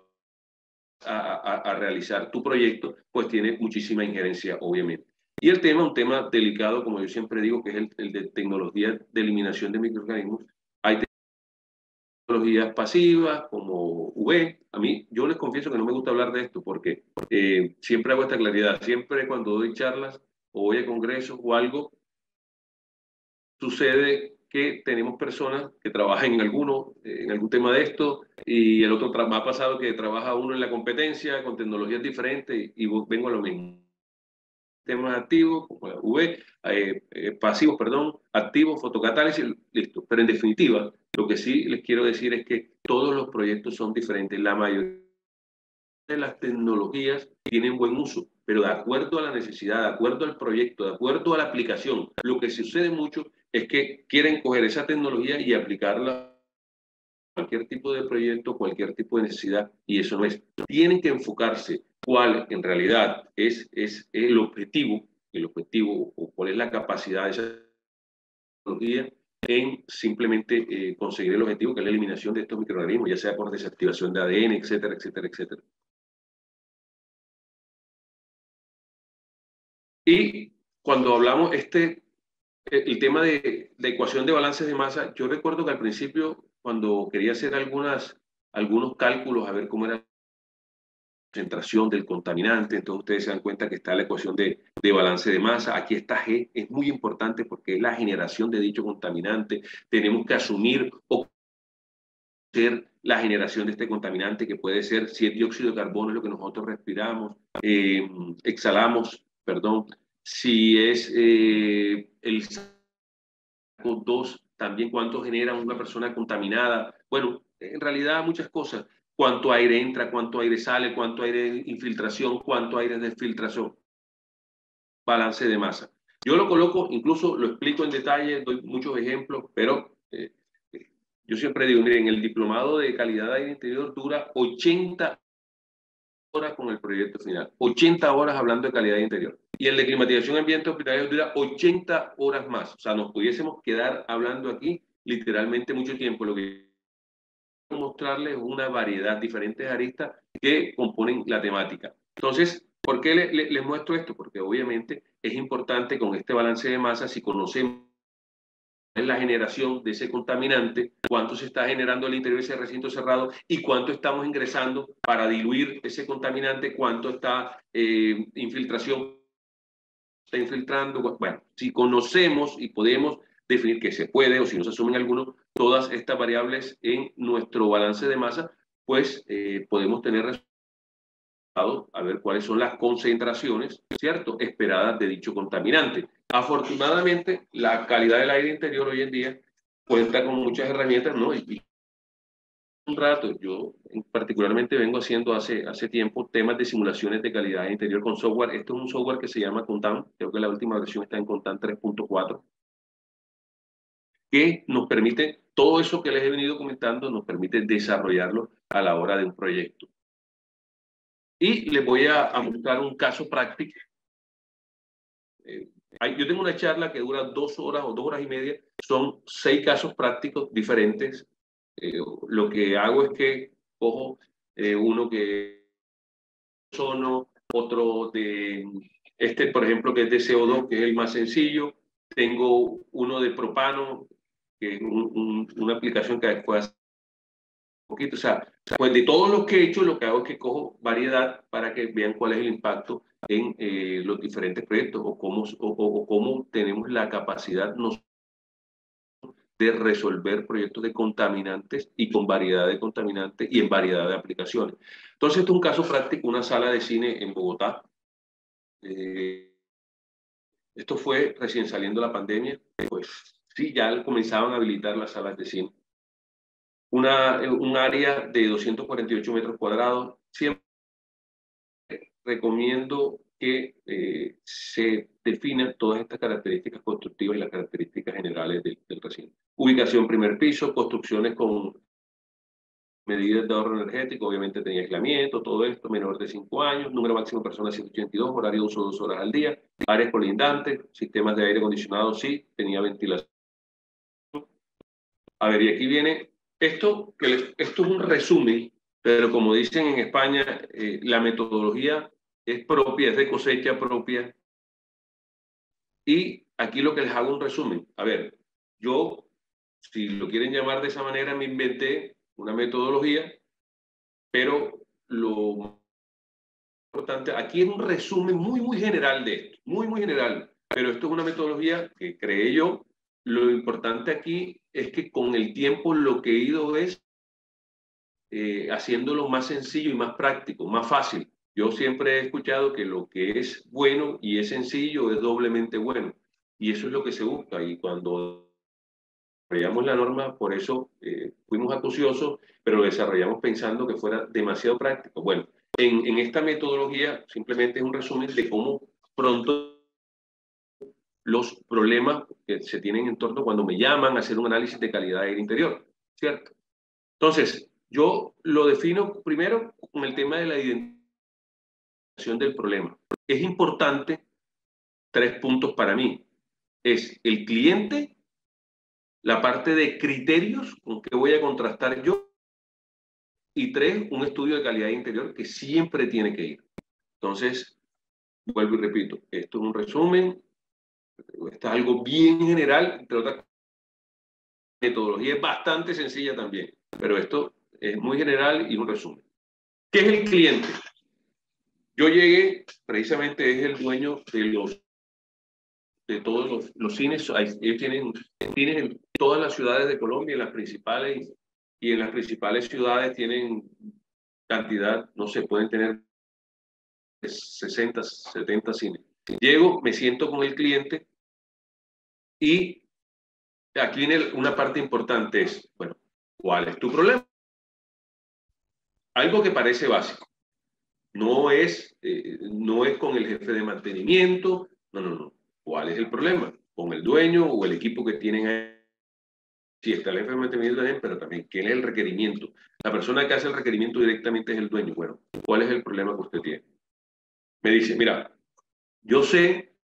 a realizar tu proyecto, pues tiene muchísima injerencia, obviamente. Y el tema, un tema delicado, como yo siempre digo, que es el de tecnología de eliminación de microorganismos. Hay tecnologías pasivas como UV. A mí, yo les confieso que no me gusta hablar de esto porque siempre hago esta claridad. Siempre cuando doy charlas o voy a congresos o algo, sucede que tenemos personas que trabajan en algún tema de esto, y el otro me ha pasado que trabaja uno en la competencia con tecnologías diferentes y vengo a lo mismo. Temas activos, como la UV, pasivos, perdón, activos, fotocatálisis, listo. Pero en definitiva, lo que sí les quiero decir es que todos los proyectos son diferentes. La mayoría de las tecnologías tienen buen uso, pero de acuerdo a la necesidad, de acuerdo al proyecto, de acuerdo a la aplicación. Lo que sucede mucho es que quieren coger esa tecnología y aplicarla a cualquier tipo de proyecto, cualquier tipo de necesidad, y eso no es. Tienen que enfocarse cuál en realidad es el objetivo o cuál es la capacidad de esa tecnología en simplemente conseguir el objetivo, que es la eliminación de estos microorganismos, ya sea por desactivación de ADN, etcétera, etcétera, etcétera. Y cuando hablamos el tema de la ecuación de balances de masa, yo recuerdo que al principio, cuando quería hacer algunos cálculos, a ver cómo era la concentración del contaminante, entonces ustedes se dan cuenta que está la ecuación de balance de masa. Aquí está G, es muy importante porque es la generación de dicho contaminante. Tenemos que asumir o ser la generación de este contaminante, que puede ser, si es dióxido de carbono, es lo que nosotros respiramos, exhalamos, perdón, si es el SARS-CoV-2, también cuánto genera una persona contaminada. Bueno, en realidad muchas cosas. Cuánto aire entra, cuánto aire sale, cuánto aire de infiltración, cuánto aire de filtración. Balance de masa. Yo lo coloco, incluso lo explico en detalle, doy muchos ejemplos, pero yo siempre digo, miren, el diplomado de calidad de aire interior dura 80 horas con el proyecto final, 80 horas hablando de calidad de interior. Y el de climatización ambiente hospitalario dura 80 horas más. O sea, nos pudiésemos quedar hablando aquí literalmente mucho tiempo. Lo que quiero mostrarles es una variedad, diferentes aristas que componen la temática. Entonces, ¿por qué les muestro esto? Porque obviamente es importante con este balance de masa, si conocemos la generación de ese contaminante, cuánto se está generando al interior de ese recinto cerrado y cuánto estamos ingresando para diluir ese contaminante, cuánto está infiltración, está infiltrando. Bueno, si conocemos y podemos definir que se puede, o si no se asumen algunos, todas estas variables en nuestro balance de masa, pues podemos tener resultados, a ver cuáles son las concentraciones, ¿cierto?, esperadas de dicho contaminante. Afortunadamente, la calidad del aire interior hoy en día cuenta con muchas herramientas, ¿no? Y un rato, yo particularmente vengo haciendo hace tiempo temas de simulaciones de calidad interior con software. Esto es un software que se llama Contan, creo que la última versión está en Contan 3.4, que nos permite, todo eso que les he venido comentando, nos permite desarrollarlo a la hora de un proyecto. Y les voy a mostrar un caso práctico. Yo tengo una charla que dura 2 horas o 2 horas y media. Son 6 casos prácticos diferentes. Lo que hago es que cojo uno que es ozono, otro de por ejemplo, que es de CO2, que es el más sencillo. Tengo uno de propano, que es una aplicación que después hace un poquito. O sea, pues de todos los que he hecho, lo que hago es que cojo variedad para que vean cuál es el impacto en los diferentes proyectos o cómo tenemos la capacidad de resolver proyectos de contaminantes y con variedad de contaminantes y en variedad de aplicaciones. Entonces, esto es un caso práctico, una sala de cine en Bogotá. Esto fue recién saliendo la pandemia, pues sí, ya comenzaban a habilitar las salas de cine. Un área de 248 metros cuadrados. Siempre recomiendo que se definan todas estas características constructivas y las características generales del recinto. Ubicación primer piso, construcciones con medidas de ahorro energético, obviamente tenía aislamiento, todo esto, menor de 5 años, número máximo de personas 182, horario de uso 2 horas al día, áreas colindantes, sistemas de aire acondicionado, sí, tenía ventilación. A ver, y aquí viene esto es un resumen, pero como dicen en España, la metodología es propia, es de cosecha propia. Y aquí lo que les hago un resumen. A ver, yo, si lo quieren llamar de esa manera, me inventé una metodología, pero lo importante, aquí es un resumen muy general de esto, muy general, pero esto es una metodología que creé yo. Lo importante aquí es que con el tiempo lo que he ido es haciéndolo más sencillo y más práctico, más fácil. Yo siempre he escuchado que lo que es bueno y es sencillo es doblemente bueno, y eso es lo que se busca. Y cuando desarrollamos la norma, por eso fuimos acuciosos, pero lo desarrollamos pensando que fuera demasiado práctico. Bueno, en esta metodología simplemente es un resumen de cómo pronto los problemas que se tienen en torno cuando me llaman a hacer un análisis de calidad de aire interior, ¿cierto? Entonces, yo lo defino primero con el tema de la identificación del problema. Es importante 3 puntos para mí. Es el cliente, la parte de criterios con que voy a contrastar yo, y 3, un estudio de calidad interior que siempre tiene que ir. Entonces, vuelvo y repito, esto es un resumen, esto es algo bien general, entre otras metodología es bastante sencilla también, pero esto es muy general y un resumen. ¿Qué es el cliente? Yo llegué, precisamente es el dueño de todos los cines. Ellos tienen cines en todas las ciudades de Colombia, en las principales, y en las principales ciudades tienen cantidad, no sé, pueden tener 60, 70 cines. Llego, me siento con el cliente y aquí viene una parte importante es, bueno, ¿cuál es tu problema? Algo que parece básico. No es con el jefe de mantenimiento, no. ¿Cuál es el problema? Con el dueño o el equipo que tienen ahí. Sí, está el jefe de mantenimiento también, pero también, ¿quién es el requerimiento? La persona que hace el requerimiento directamente es el dueño. Bueno, ¿cuál es el problema que usted tiene? Me dice, mira, yo sé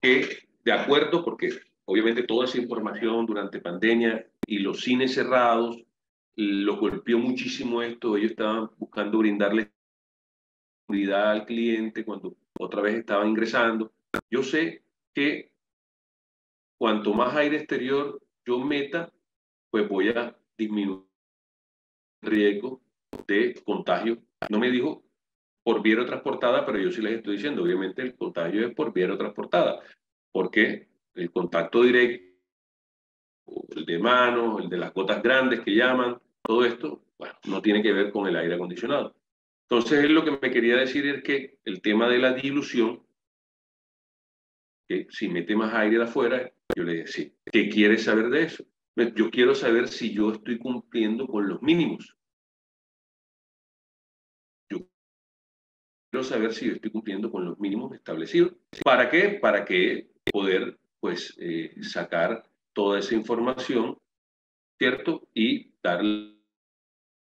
que, de acuerdo, porque obviamente toda esa información durante pandemia y los cines cerrados, lo golpeó muchísimo esto. Ellos estaban buscando brindarle seguridad al cliente cuando otra vez estaba ingresando. Yo sé que cuanto más aire exterior yo meta, pues voy a disminuir el riesgo de contagio. No me dijo por vía transportada, pero yo sí les estoy diciendo, obviamente el contagio es por vía transportada, porque el contacto directo, el de manos, el de las gotas grandes que llaman, todo esto, bueno, no tiene que ver con el aire acondicionado. Entonces, lo que me quería decir es que el tema de la dilución, que si mete más aire de afuera, yo le decía, sí, ¿qué quieres saber de eso? Yo quiero saber si yo estoy cumpliendo con los mínimos. Yo quiero saber si yo estoy cumpliendo con los mínimos establecidos. ¿Para qué? Para que poder, pues, sacar toda esa información, ¿cierto? Y darle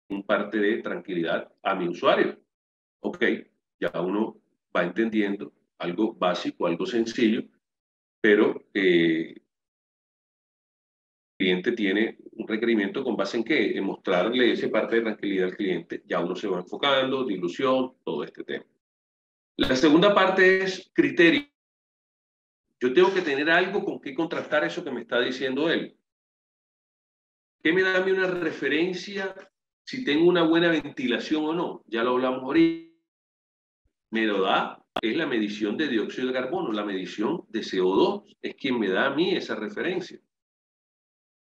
un parte de tranquilidad a mi usuario. Ok, ya uno va entendiendo algo básico, algo sencillo, pero el cliente tiene un requerimiento con base en qué? En mostrarle esa parte de tranquilidad al cliente. Ya uno se va enfocando, dilución, todo este tema. La segunda parte es criterio. Yo tengo que tener algo con qué contrastar eso que me está diciendo él. ¿Qué me da a mí una referencia si tengo una buena ventilación o no? Ya lo hablamos ahorita. Me lo da, es la medición de dióxido de carbono, la medición de CO2, es quien me da a mí esa referencia.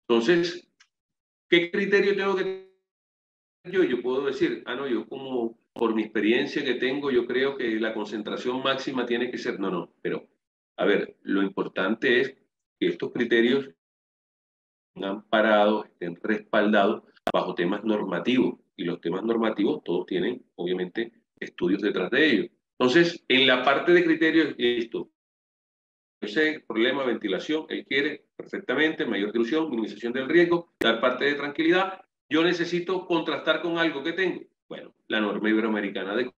Entonces, ¿qué criterio tengo que tener yo? Yo puedo decir, no, yo como por mi experiencia que tengo, yo creo que la concentración máxima tiene que ser, no, pero a ver, lo importante es que estos criterios estén amparados, estén respaldados bajo temas normativos, y los temas normativos todos tienen, obviamente, estudios detrás de ellos. Entonces, en la parte de criterios, esto, yo sé, problema, ventilación, él quiere perfectamente, mayor dilución, minimización del riesgo, dar parte de tranquilidad. Yo necesito contrastar con algo que tengo. Bueno, la norma iberoamericana de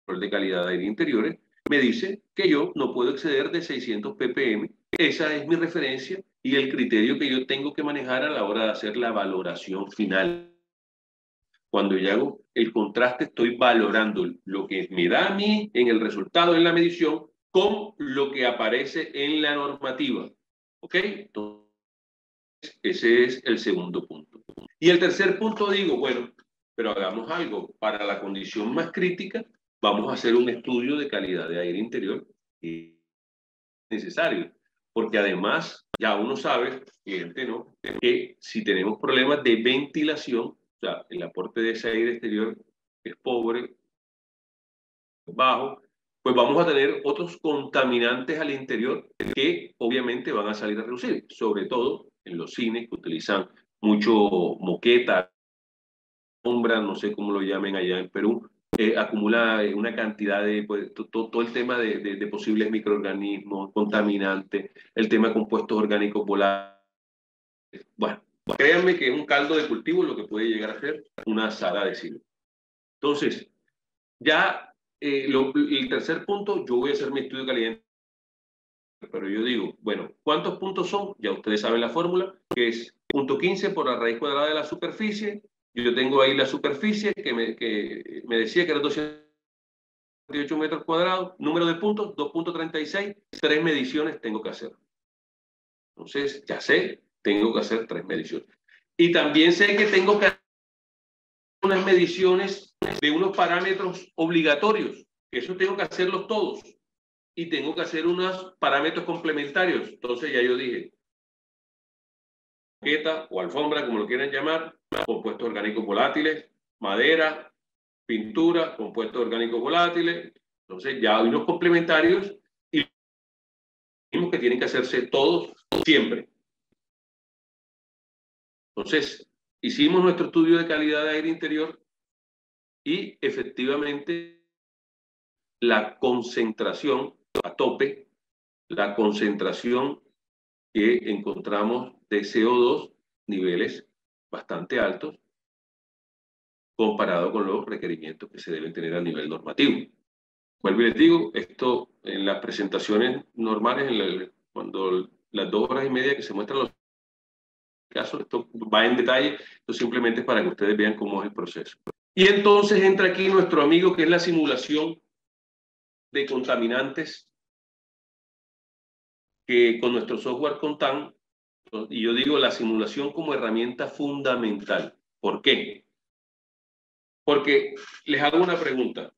control de calidad de aire interiores me dice que yo no puedo exceder de 600 ppm. Esa es mi referencia y el criterio que yo tengo que manejar a la hora de hacer la valoración final. Cuando yo hago el contraste, estoy valorando lo que me da a mí en el resultado en la medición con lo que aparece en la normativa. ¿Ok? Entonces, ese es el segundo punto. Y el tercer punto digo, bueno, pero hagamos algo. Para la condición más crítica, vamos a hacer un estudio de calidad de aire interior necesario. Porque además, ya uno sabe, cliente, ¿no?, que si tenemos problemas de ventilación, o sea, el aporte de ese aire exterior es pobre, bajo, pues vamos a tener otros contaminantes al interior que obviamente van a salir a reducir, sobre todo en los cines que utilizan mucho moqueta, sombra, no sé cómo lo llamen allá en Perú, acumula una cantidad de, pues, todo el tema de posibles microorganismos, contaminantes, el tema de compuestos orgánicos volátiles. Bueno, créanme que es un caldo de cultivo lo que puede llegar a ser una sala de cine. Entonces, ya el tercer punto, yo voy a hacer mi estudio de calidad, pero yo digo, bueno, ¿cuántos puntos son? Ya ustedes saben la fórmula, que es 0.15 por la raíz cuadrada de la superficie. Yo tengo ahí la superficie que me decía que era 200 48 metros cuadrados, número de puntos, 2.36, 3 mediciones tengo que hacer. Entonces, ya sé, tengo que hacer 3 mediciones. Y también sé que tengo que hacer unas mediciones de unos parámetros obligatorios. Eso tengo que hacerlos todos. Y tengo que hacer unos parámetros complementarios. Entonces, ya yo dije, moqueta o alfombra, como lo quieran llamar, compuestos orgánicos volátiles, madera, pintura, compuestos orgánicos volátiles. Entonces, ya hay unos complementarios y que tienen que hacerse todos siempre. Entonces, hicimos nuestro estudio de calidad de aire interior y efectivamente la concentración a tope, la concentración que encontramos de CO2, niveles bastante altos, comparado con los requerimientos que se deben tener a nivel normativo. Vuelvo y les digo, esto en las presentaciones normales, cuando las 2 horas y media que se muestran los casos, esto va en detalle, esto simplemente es para que ustedes vean cómo es el proceso. Y entonces entra aquí nuestro amigo que es la simulación de contaminantes que con nuestro software Contan, y yo digo la simulación como herramienta fundamental. ¿Por qué? Porque les hago una pregunta.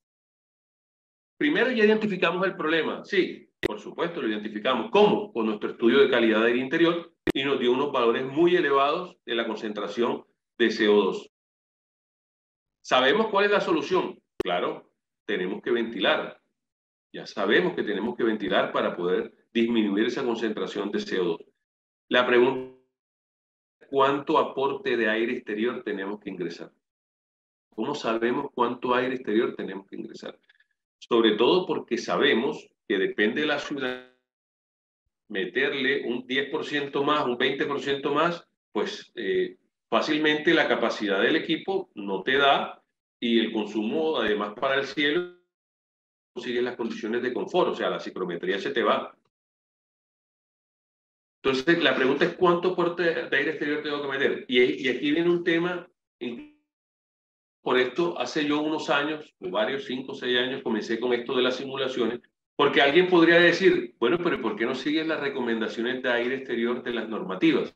Primero ya identificamos el problema. Sí, por supuesto lo identificamos. ¿Cómo? Con nuestro estudio de calidad de aire interior y nos dio unos valores muy elevados de la concentración de CO2. ¿Sabemos cuál es la solución? Claro, tenemos que ventilar. Ya sabemos que tenemos que ventilar para poder disminuir esa concentración de CO2. La pregunta es ¿cuánto aporte de aire exterior tenemos que ingresar? ¿Cómo sabemos cuánto aire exterior tenemos que ingresar? Sobre todo porque sabemos que depende de la ciudad, meterle un 10% más, un 20% más, pues fácilmente la capacidad del equipo no te da y el consumo, además para el cielo, consigue las condiciones de confort, o sea, la ciclometría se te va. Entonces, la pregunta es ¿cuánto aporte de aire exterior tengo que meter? Y aquí viene un tema, por esto hace yo unos años, varios, 5 o 6 años, comencé con esto de las simulaciones, porque alguien podría decir, bueno, pero ¿por qué no siguen las recomendaciones de aire exterior de las normativas?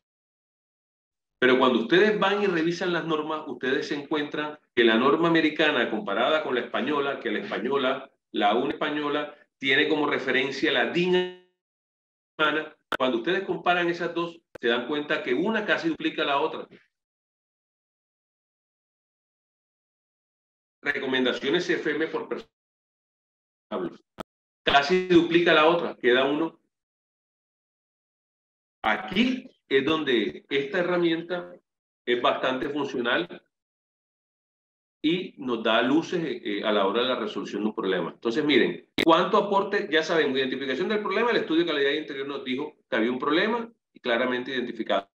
Pero cuando ustedes van y revisan las normas, ustedes se encuentran que la norma americana comparada con la española, que la española, la UNE española, tiene como referencia la DIN alemana. Cuando ustedes comparan esas dos, se dan cuenta que una casi duplica a la otra. Recomendaciones CFM por persona. Casi duplica la otra, queda uno. Aquí es donde esta herramienta es bastante funcional y nos da luces a la hora de la resolución de un problema. Entonces, miren, ¿cuánto aporte? Ya sabemos, identificación del problema, el estudio de calidad interior nos dijo que había un problema y claramente identificado.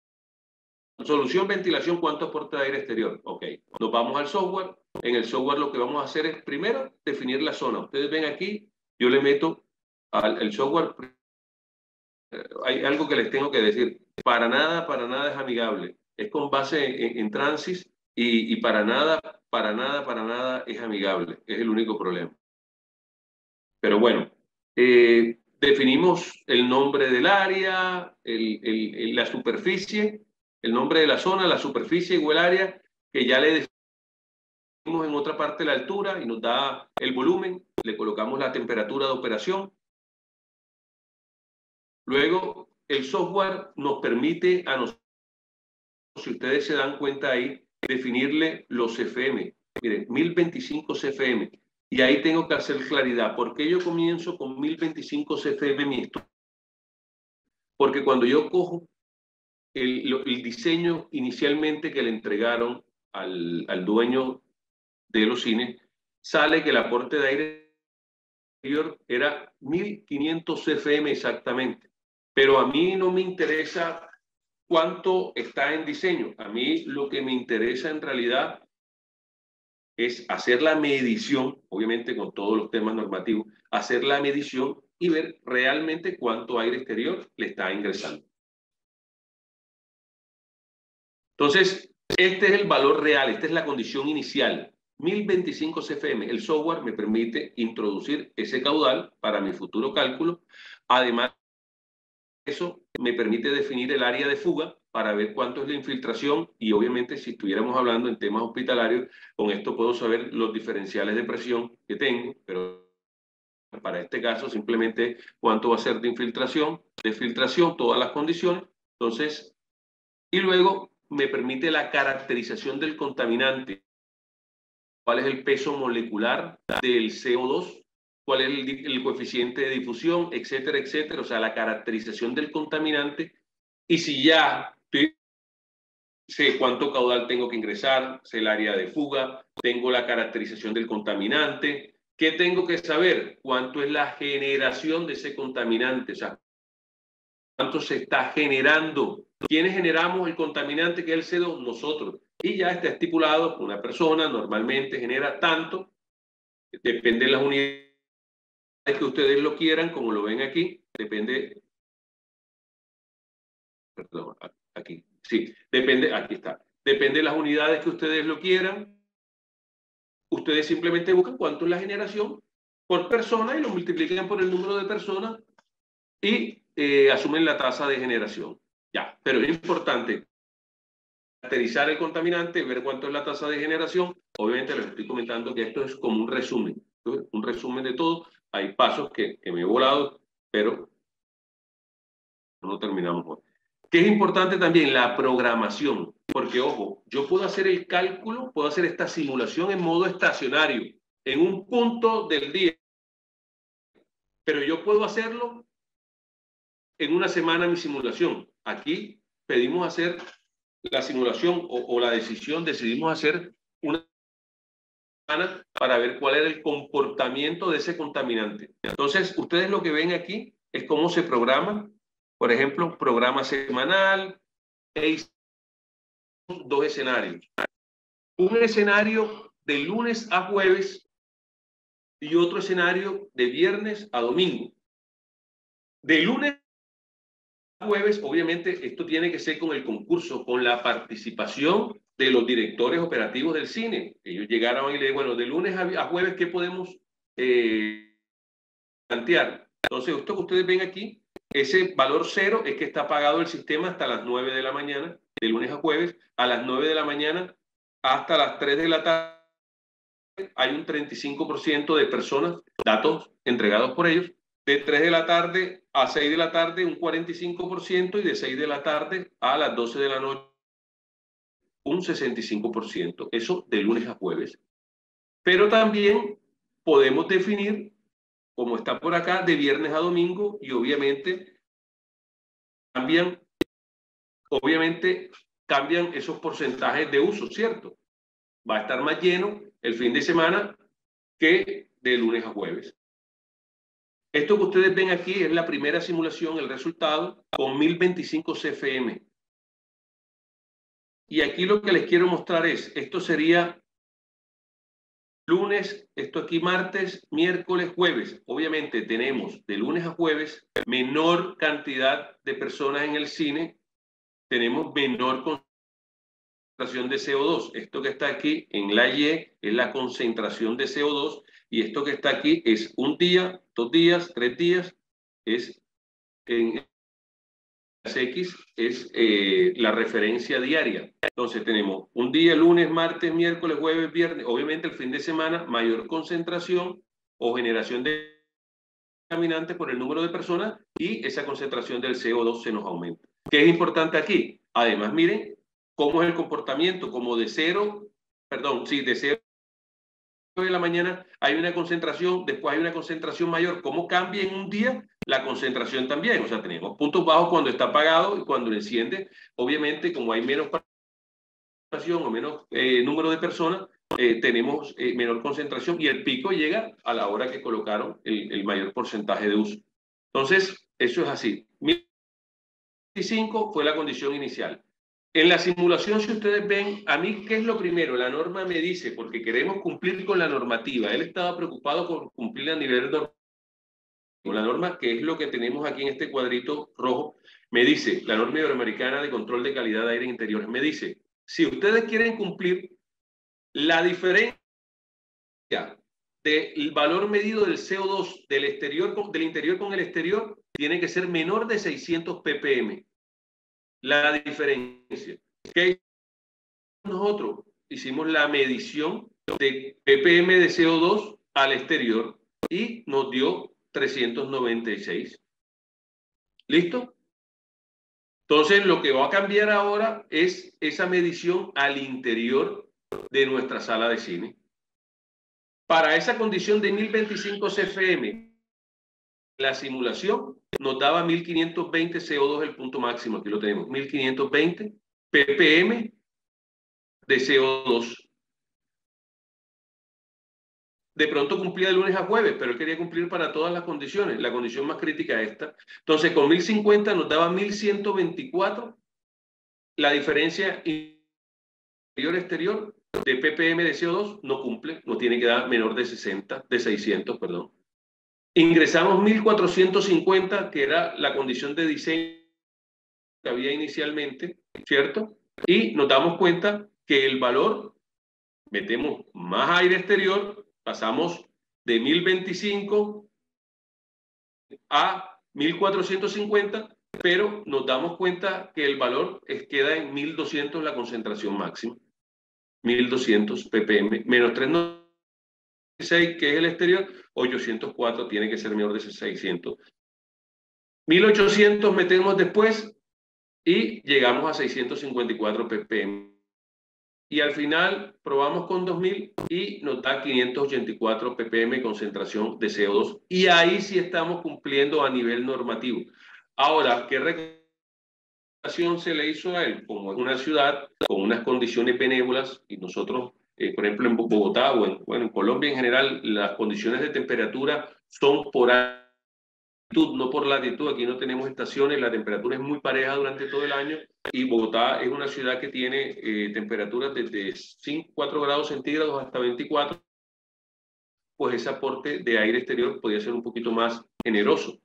Solución, ventilación, ¿cuánto aporte de aire exterior? Ok, nos vamos al software. En el software lo que vamos a hacer es primero definir la zona. Ustedes ven aquí, yo le meto al software. Hay algo que les tengo que decir. Para nada es amigable. Es con base en Transys y para nada es amigable. Es el único problema. Pero bueno, definimos el nombre del área, la superficie, el nombre de la zona, la superficie o el área, que ya le definimos en otra parte la altura y nos da el volumen, le colocamos la temperatura de operación. Luego, el software nos permite a nosotros, si ustedes se dan cuenta ahí, definirle los CFM. Miren, 1025 CFM. Y ahí tengo que hacer claridad. ¿Por qué yo comienzo con 1025 CFM mi estudio? Porque cuando yo cojo el diseño inicialmente que le entregaron al dueño de los cines, sale que el aporte de aire exterior era 1500 CFM exactamente. Pero a mí no me interesa cuánto está en diseño. A mí lo que me interesa en realidad es hacer la medición, obviamente con todos los temas normativos, hacer la medición y ver realmente cuánto aire exterior le está ingresando. Entonces, este es el valor real, esta es la condición inicial. 1025 CFM. El software me permite introducir ese caudal para mi futuro cálculo. Además, eso me permite definir el área de fuga para ver cuánto es la infiltración y obviamente si estuviéramos hablando en temas hospitalarios, con esto puedo saber los diferenciales de presión que tengo, pero para este caso simplemente cuánto va a ser de infiltración, de filtración, todas las condiciones. Entonces, y luego me permite la caracterización del contaminante, cuál es el peso molecular del CO2, cuál es el coeficiente de difusión, etcétera, etcétera. O sea, la caracterización del contaminante. Y si ya sé cuánto caudal tengo que ingresar, sé el área de fuga, tengo la caracterización del contaminante, ¿qué tengo que saber? ¿Cuánto es la generación de ese contaminante? O sea, ¿cuánto se está generando? ¿Quiénes generamos el contaminante que es el CO2? Nosotros. Y ya está estipulado que una persona normalmente genera tanto, depende de las unidades que ustedes lo quieran, como lo ven aquí, depende, perdón, aquí, sí, depende, aquí está, depende de las unidades que ustedes lo quieran, ustedes simplemente buscan cuánto es la generación por persona y lo multiplican por el número de personas y asumen la tasa de generación. Ya, pero es importante caracterizar el contaminante, ver cuánto es la tasa de generación. Obviamente les estoy comentando que esto es como un resumen de todo. Hay pasos que me he volado, pero no terminamos hoy. ¿Qué es importante también? La programación, porque ojo, yo puedo hacer el cálculo, puedo hacer esta simulación en modo estacionario, en un punto del día, pero yo puedo hacerlo en una semana mi simulación. Aquí pedimos hacer la simulación o la decisión, decidimos hacer una semana para ver cuál era el comportamiento de ese contaminante. Entonces, ustedes lo que ven aquí es cómo se programa. Por ejemplo, programa semanal, dos escenarios. Un escenario de lunes a jueves y otro escenario de viernes a domingo. De lunes a jueves, obviamente, esto tiene que ser con el concurso, con la participación de los directores operativos del cine. Ellos llegaron y le dijeron, bueno, de lunes a jueves, ¿qué podemos plantear? Entonces, esto que ustedes ven aquí, ese valor cero es que está pagado el sistema hasta las 9 de la mañana, de lunes a jueves, a las 9 de la mañana hasta las 3 de la tarde. Hay un 35% de personas, datos entregados por ellos, de 3 de la tarde a 6 de la tarde un 45% y de 6 de la tarde a las 12 de la noche un 65%. Eso de lunes a jueves. Pero también podemos definir, como está por acá, de viernes a domingo y obviamente cambian esos porcentajes de uso, ¿cierto? Va a estar más lleno el fin de semana que de lunes a jueves. Esto que ustedes ven aquí es la primera simulación, el resultado, con 1025 CFM. Y aquí lo que les quiero mostrar es, esto sería lunes, esto aquí martes, miércoles, jueves. Obviamente tenemos de lunes a jueves menor cantidad de personas en el cine, tenemos menor concentración de CO2. Esto que está aquí en la Y es la concentración de CO2 y esto que está aquí es un día, 2 días, 3 días, es en X es la referencia diaria. Entonces tenemos un día, lunes, martes, miércoles, jueves, viernes, obviamente el fin de semana, mayor concentración o generación de contaminantes por el número de personas y esa concentración del CO2 se nos aumenta. ¿Qué es importante aquí? Además, miren cómo es el comportamiento, como de 0 de la mañana hay una concentración, después hay una concentración mayor. ¿Cómo cambia en un día la concentración también? O sea, tenemos puntos bajos cuando está apagado y cuando enciende. Obviamente, como hay menos participación o menos número de personas, tenemos menor concentración y el pico llega a la hora que colocaron el mayor porcentaje de uso. Entonces, eso es así. 1025 fue la condición inicial. En la simulación, si ustedes ven, a mí, ¿qué es lo primero? La norma me dice, porque queremos cumplir con la normativa. Él estaba preocupado por cumplir a nivel normativo. La norma, que es lo que tenemos aquí en este cuadrito rojo, me dice, la norma iberoamericana de control de calidad de aire en interiores, me dice, si ustedes quieren cumplir la diferencia del valor medido del CO2 del interior con el exterior tiene que ser menor de 600 ppm. La diferencia. ¿Qué nosotros? Hicimos la medición de ppm de CO2 al exterior y nos dio 396. ¿Listo? Entonces, lo que va a cambiar ahora es esa medición al interior de nuestra sala de cine. Para esa condición de 1025 CFM, la simulación nos daba 1520 CO2, el punto máximo, aquí lo tenemos, 1520 ppm de CO2. De pronto cumplía de lunes a jueves, pero él quería cumplir para todas las condiciones. La condición más crítica es esta. Entonces, con 1050 nos daba 1124. La diferencia interior-exterior de ppm de CO2 no cumple, no tiene que dar menor de 600, perdón. Ingresamos 1450, que era la condición de diseño que había inicialmente, ¿cierto? Y nos damos cuenta que el valor, metemos más aire exterior, pasamos de 1025 a 1450, pero nos damos cuenta que el valor queda en 1200 la concentración máxima. 1200 ppm, menos 396, que es el exterior, 804 tiene que ser menor de 600. 1800 metemos después y llegamos a 654 ppm. Y al final probamos con 2000 y nos da 584 ppm concentración de CO2. Y ahí sí estamos cumpliendo a nivel normativo. Ahora, ¿qué recomendación se le hizo a él? Como es una ciudad con unas condiciones benévolas y nosotros, por ejemplo, en Bogotá o en Colombia en general, las condiciones de temperatura son por altitud, no por latitud. Aquí no tenemos estaciones, la temperatura es muy pareja durante todo el año y Bogotá es una ciudad que tiene temperaturas desde 4 grados centígrados hasta 24, pues ese aporte de aire exterior podría ser un poquito más generoso.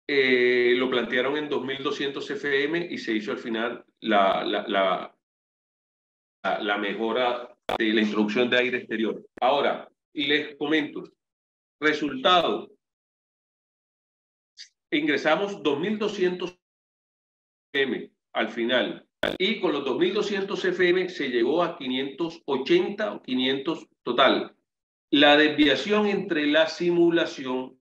Lo plantearon en 2200 CFM y se hizo al final la mejora de la introducción de aire exterior. Ahora, les comento, resultado. Ingresamos 2200 CFM al final y con los 2200 CFM se llegó a 580 o 500 total. La desviación entre la simulación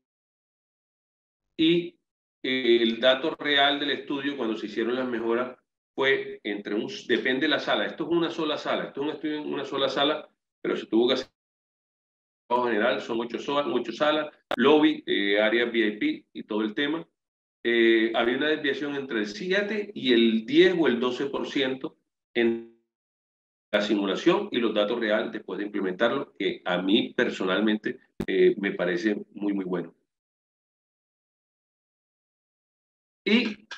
y el dato real del estudio cuando se hicieron las mejoras fue entre depende de la sala. Esto es una sola sala, esto es un estudio en una sola sala, pero se tuvo que hacer en general, son 8 salas, lobby, área VIP y todo el tema. Había una desviación entre el 7 y el 10 o el 12% en la simulación y los datos reales después de implementarlo, que a mí personalmente me parece muy, muy bueno. Y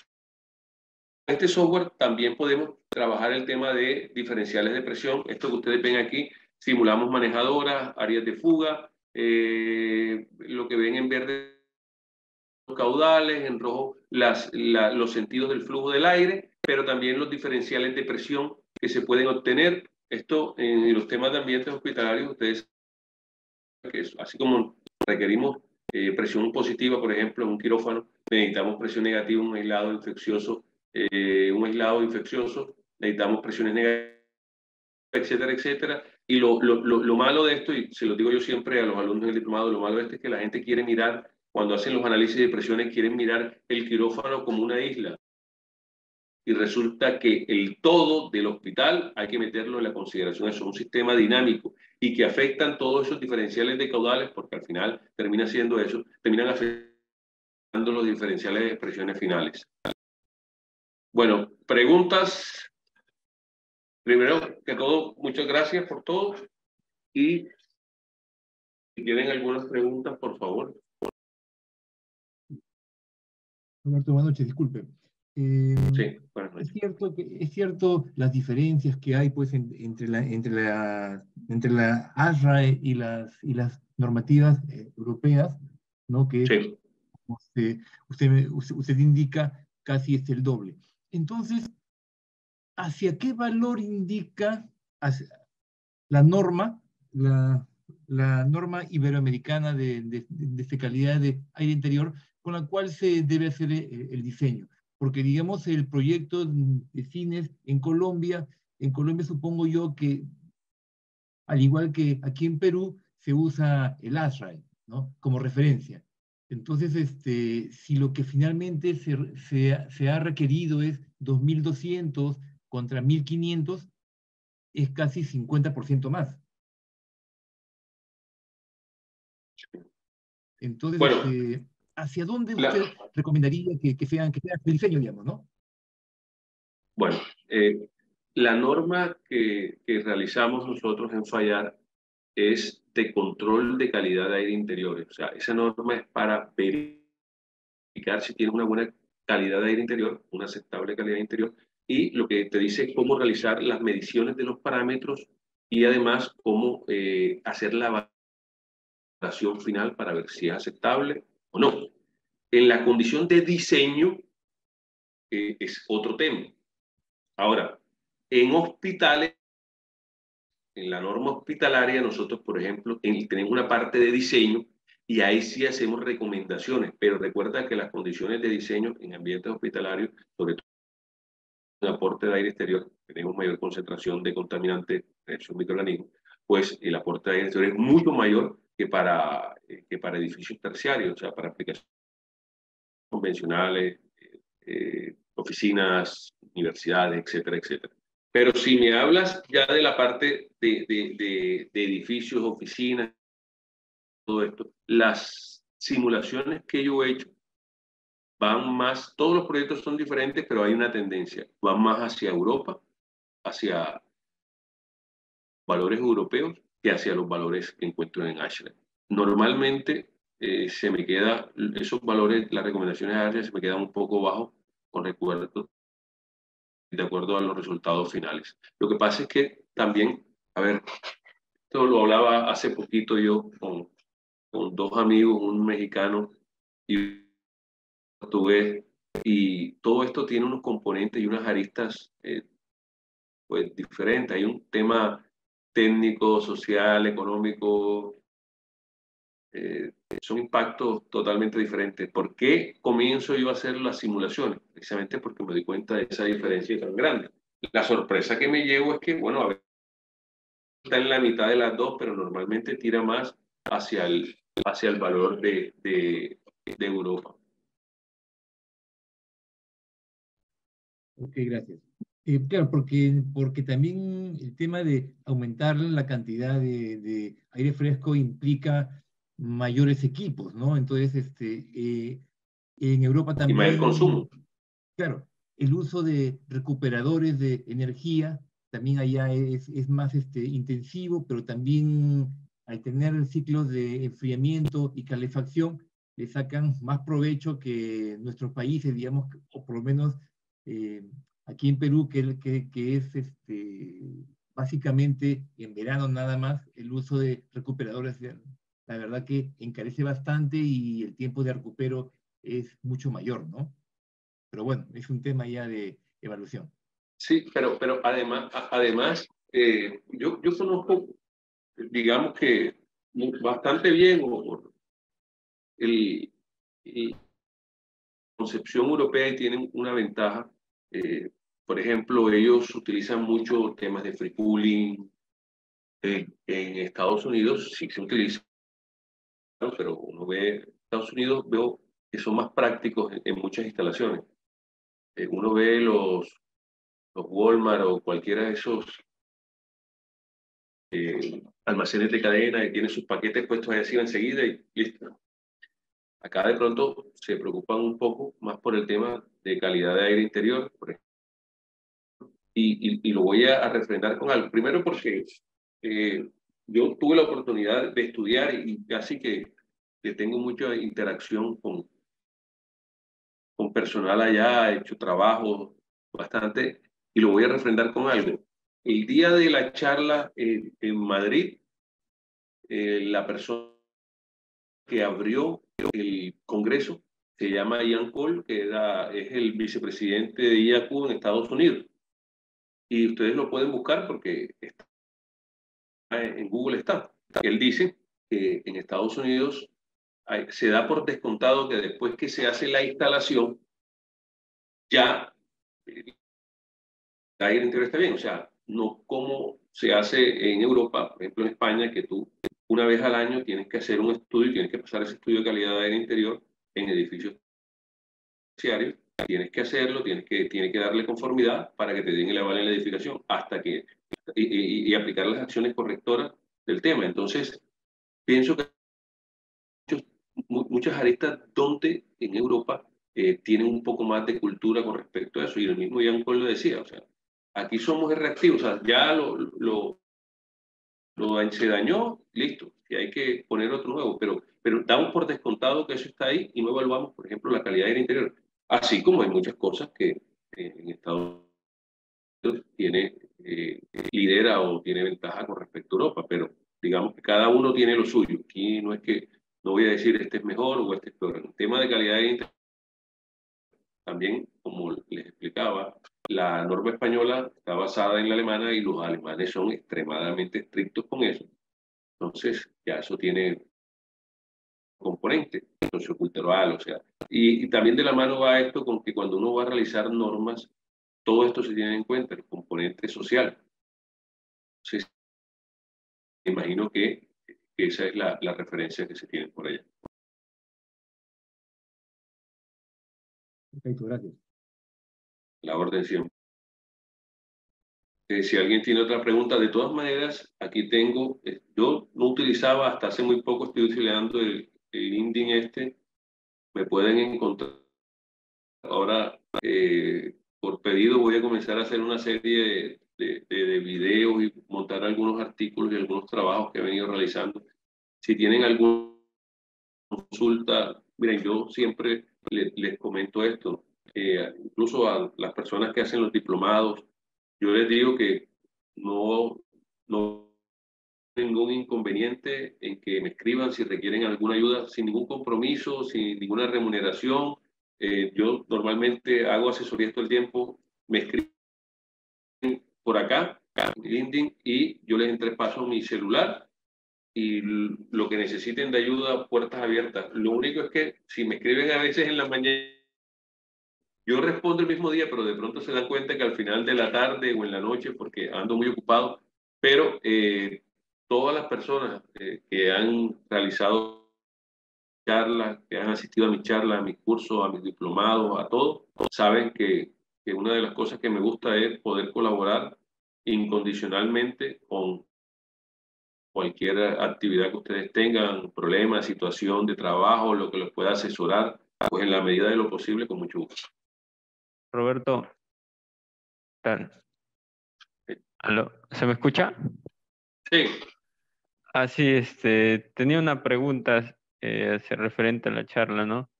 este software también podemos trabajar el tema de diferenciales de presión. Esto que ustedes ven aquí, simulamos manejadoras, áreas de fuga, lo que ven en verde caudales, en rojo los sentidos del flujo del aire, pero también los diferenciales de presión que se pueden obtener. Esto en los temas de ambientes hospitalarios, ustedes saben que así como requerimos presión positiva, por ejemplo, en un quirófano, necesitamos presión negativa en un aislado infeccioso, necesitamos presiones negativas, etcétera, etcétera. Y lo malo de esto, y se lo digo yo siempre a los alumnos del diplomado, lo malo de esto es que la gente quiere mirar, cuando hacen los análisis de presiones, quieren mirar el quirófano como una isla. Y resulta que el todo del hospital hay que meterlo en la consideración. Eso es un sistema dinámico y que afectan todos esos diferenciales de caudales, porque al final termina siendo eso, terminan afectando los diferenciales de presiones finales. Bueno, preguntas. Primero que todo, muchas gracias por todo. Y si tienen algunas preguntas, por favor. Roberto, buenas noches, disculpe. Sí, buenas noches. Es cierto las diferencias que hay pues, entre la ASRAE y las normativas europeas, ¿no? Que sí. usted indica casi es el doble. Entonces, ¿hacia qué valor indica la norma, la la norma iberoamericana de calidad de aire interior, con la cual se debe hacer el diseño. Porque, digamos, el proyecto de cines en Colombia supongo yo que, al igual que aquí en Perú, se usa el ASHRAE, ¿no? Como referencia. Entonces, si lo que finalmente se ha requerido es 2.200 contra 1.500, es casi 50% más. Entonces, Bueno, ¿hacia dónde usted recomendaría que sea el diseño, digamos, ¿no? Bueno, la norma que realizamos nosotros en Fallar es de control de calidad de aire interior. O sea, esa norma es para verificar si tiene una buena calidad de aire interior, una aceptable calidad de interior, y lo que te dice es cómo realizar las mediciones de los parámetros y además cómo hacer la valoración final para ver si es aceptable o no. En la condición de diseño es otro tema. Ahora, en hospitales, en la norma hospitalaria, nosotros, por ejemplo, tenemos una parte de diseño y ahí sí hacemos recomendaciones, pero recuerda que las condiciones de diseño en ambientes hospitalarios, sobre todo en aporte de aire exterior, tenemos mayor concentración de contaminantes, de esos microorganismos, pues el aporte de aire exterior es mucho mayor que para edificios terciarios, o sea, para aplicaciones convencionales, oficinas, universidades, etcétera, etcétera. Pero si me hablas ya de la parte de edificios, oficinas, todo esto, las simulaciones que yo he hecho van más, todos los proyectos son diferentes, pero hay una tendencia, van más hacia Europa, hacia valores europeos, que hacia los valores que encuentro en ASHRAE. Normalmente se me queda, esos valores, las recomendaciones de ASHRAE se me quedan un poco bajos con recuerdo de acuerdo a los resultados finales. Lo que pasa es que también, a ver, esto lo hablaba hace poquito yo con dos amigos, un mexicano y un portugués, y todo esto tiene unos componentes y unas aristas pues diferentes. Hay un tema técnico, social, económico, son impactos totalmente diferentes. ¿Por qué comienzo yo a hacer las simulaciones? Precisamente porque me di cuenta de esa diferencia tan grande. La sorpresa que me llevo es que, bueno, a ver, está en la mitad de las dos, pero normalmente tira más hacia el valor de Europa. Ok, gracias. Claro, porque también el tema de aumentar la cantidad de aire fresco implica mayores equipos, ¿no? Entonces, en Europa Y mayor consumo. también, claro, el uso de recuperadores de energía también allá es más intensivo, pero también al tener ciclos de enfriamiento y calefacción, le sacan más provecho que nuestros países, digamos, o por lo menos eh, aquí en Perú, que es básicamente en verano nada más el uso de recuperadores. La verdad que encarece bastante y el tiempo de recupero es mucho mayor, ¿no? Pero bueno, es un tema ya de evaluación. Sí, pero además yo conozco, digamos que bastante bien el, el concepción europea y tienen una ventaja. Por ejemplo, ellos utilizan mucho temas de free cooling. En Estados Unidos sí se utiliza, ¿no? Pero uno ve Estados Unidos, veo que son más prácticos en muchas instalaciones. Uno ve los Walmart o cualquiera de esos almacenes de cadena y tienen sus paquetes puestos ahí encima enseguida y listo. Acá de pronto se preocupan un poco más por el tema de calidad de aire interior, por ejemplo, y lo voy a refrendar con algo. Primero porque yo tuve la oportunidad de estudiar y casi que tengo mucha interacción con personal allá, he hecho trabajo bastante, y lo voy a refrendar con algo. El día de la charla en Madrid, la persona que abrió el Congreso se llama Ian Cole, que es el vicepresidente de IACU en Estados Unidos. Y ustedes lo pueden buscar porque está, en Google está. Él dice que en Estados Unidos se da por descontado que después que se hace la instalación, ya el aire interior está bien. O sea, no como se hace en Europa, por ejemplo en España, que tú una vez al año tienes que hacer un estudio, tienes que pasar ese estudio de calidad de aire interior en edificios terciarios, tienes que hacerlo, tiene que darle conformidad para que te den el aval en la edificación hasta que, y aplicar las acciones correctoras del tema. Entonces, pienso que muchas aristas donde en Europa tienen un poco más de cultura con respecto a eso, y el mismo Ian Cole lo decía, o sea, aquí somos reactivos, o sea, ya se dañó, listo, y hay que poner otro nuevo, pero damos por descontado que eso está ahí y no evaluamos, por ejemplo, la calidad del interior, así como hay muchas cosas que en Estados Unidos lidera o tiene ventaja con respecto a Europa, pero digamos que cada uno tiene lo suyo. Aquí no es que, no voy a decir este es mejor o este es peor. En el tema de calidad del interior, también, como les explicaba, la norma española está basada en la alemana y los alemanes son extremadamente estrictos con eso. Entonces, ya eso tiene componente sociocultural, o sea, y también de la mano va esto con que cuando uno va a realizar normas, todo esto se tiene en cuenta, el componente social. Entonces, me imagino que esa es la referencia que se tiene por allá. Perfecto, gracias. La orden siempre. Si alguien tiene otra pregunta, de todas maneras, aquí tengo, yo no utilizaba hasta hace muy poco, estoy utilizando el LinkedIn este, me pueden encontrar. Ahora, por pedido, voy a comenzar a hacer una serie de videos y montar algunos artículos y algunos trabajos que he venido realizando. Si tienen alguna consulta, miren, yo siempre les comento esto, incluso a las personas que hacen los diplomados, yo les digo que no ningún inconveniente en que me escriban si requieren alguna ayuda sin ningún compromiso, sin ninguna remuneración. Yo normalmente hago asesoría todo el tiempo, me escriben por acá, en LinkedIn, y yo les entrepaso mi celular y lo que necesiten de ayuda, puertas abiertas. Lo único es que si me escriben a veces en la mañana, yo respondo el mismo día, pero de pronto se dan cuenta que al final de la tarde o en la noche, porque ando muy ocupado, pero todas las personas que han realizado charlas, que han asistido a mis charlas, a mis cursos, a mis diplomados, a todo, saben que una de las cosas que me gusta es poder colaborar incondicionalmente con cualquier actividad que ustedes tengan, problema, situación de trabajo, lo que les pueda asesorar, pues en la medida de lo posible, con mucho gusto. Roberto, tal. ¿Aló? ¿Se me escucha? Sí. Así, tenía una pregunta referente a la charla, ¿no?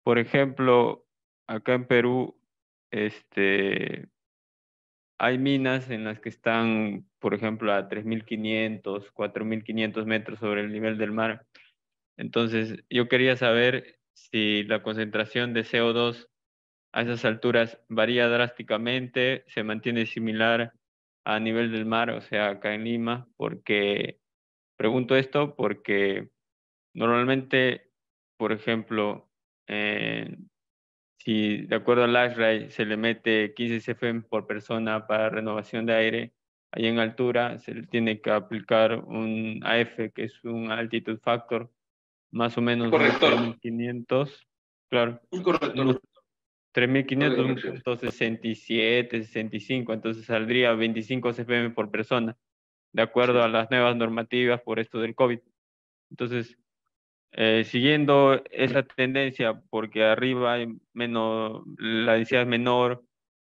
Por ejemplo, acá en Perú, hay minas en las que están, por ejemplo, a 3.500, 4.500 metros sobre el nivel del mar. Entonces, yo quería saber si la concentración de CO2 a esas alturas varía drásticamente, se mantiene similar a nivel del mar, o sea, acá en Lima, porque pregunto esto porque normalmente, por ejemplo, si de acuerdo al ASHRAE se le mete 15 CFM por persona para renovación de aire, ahí en altura se le tiene que aplicar un AF, que es un altitude factor, más o menos unos Corrector. 3.500, claro, Corrector. unos 3.500, un punto 67, 65, entonces saldría 25 CFM por persona, de acuerdo a las nuevas normativas por esto del COVID. Entonces, siguiendo esa tendencia, porque arriba hay menos, la densidad es menor,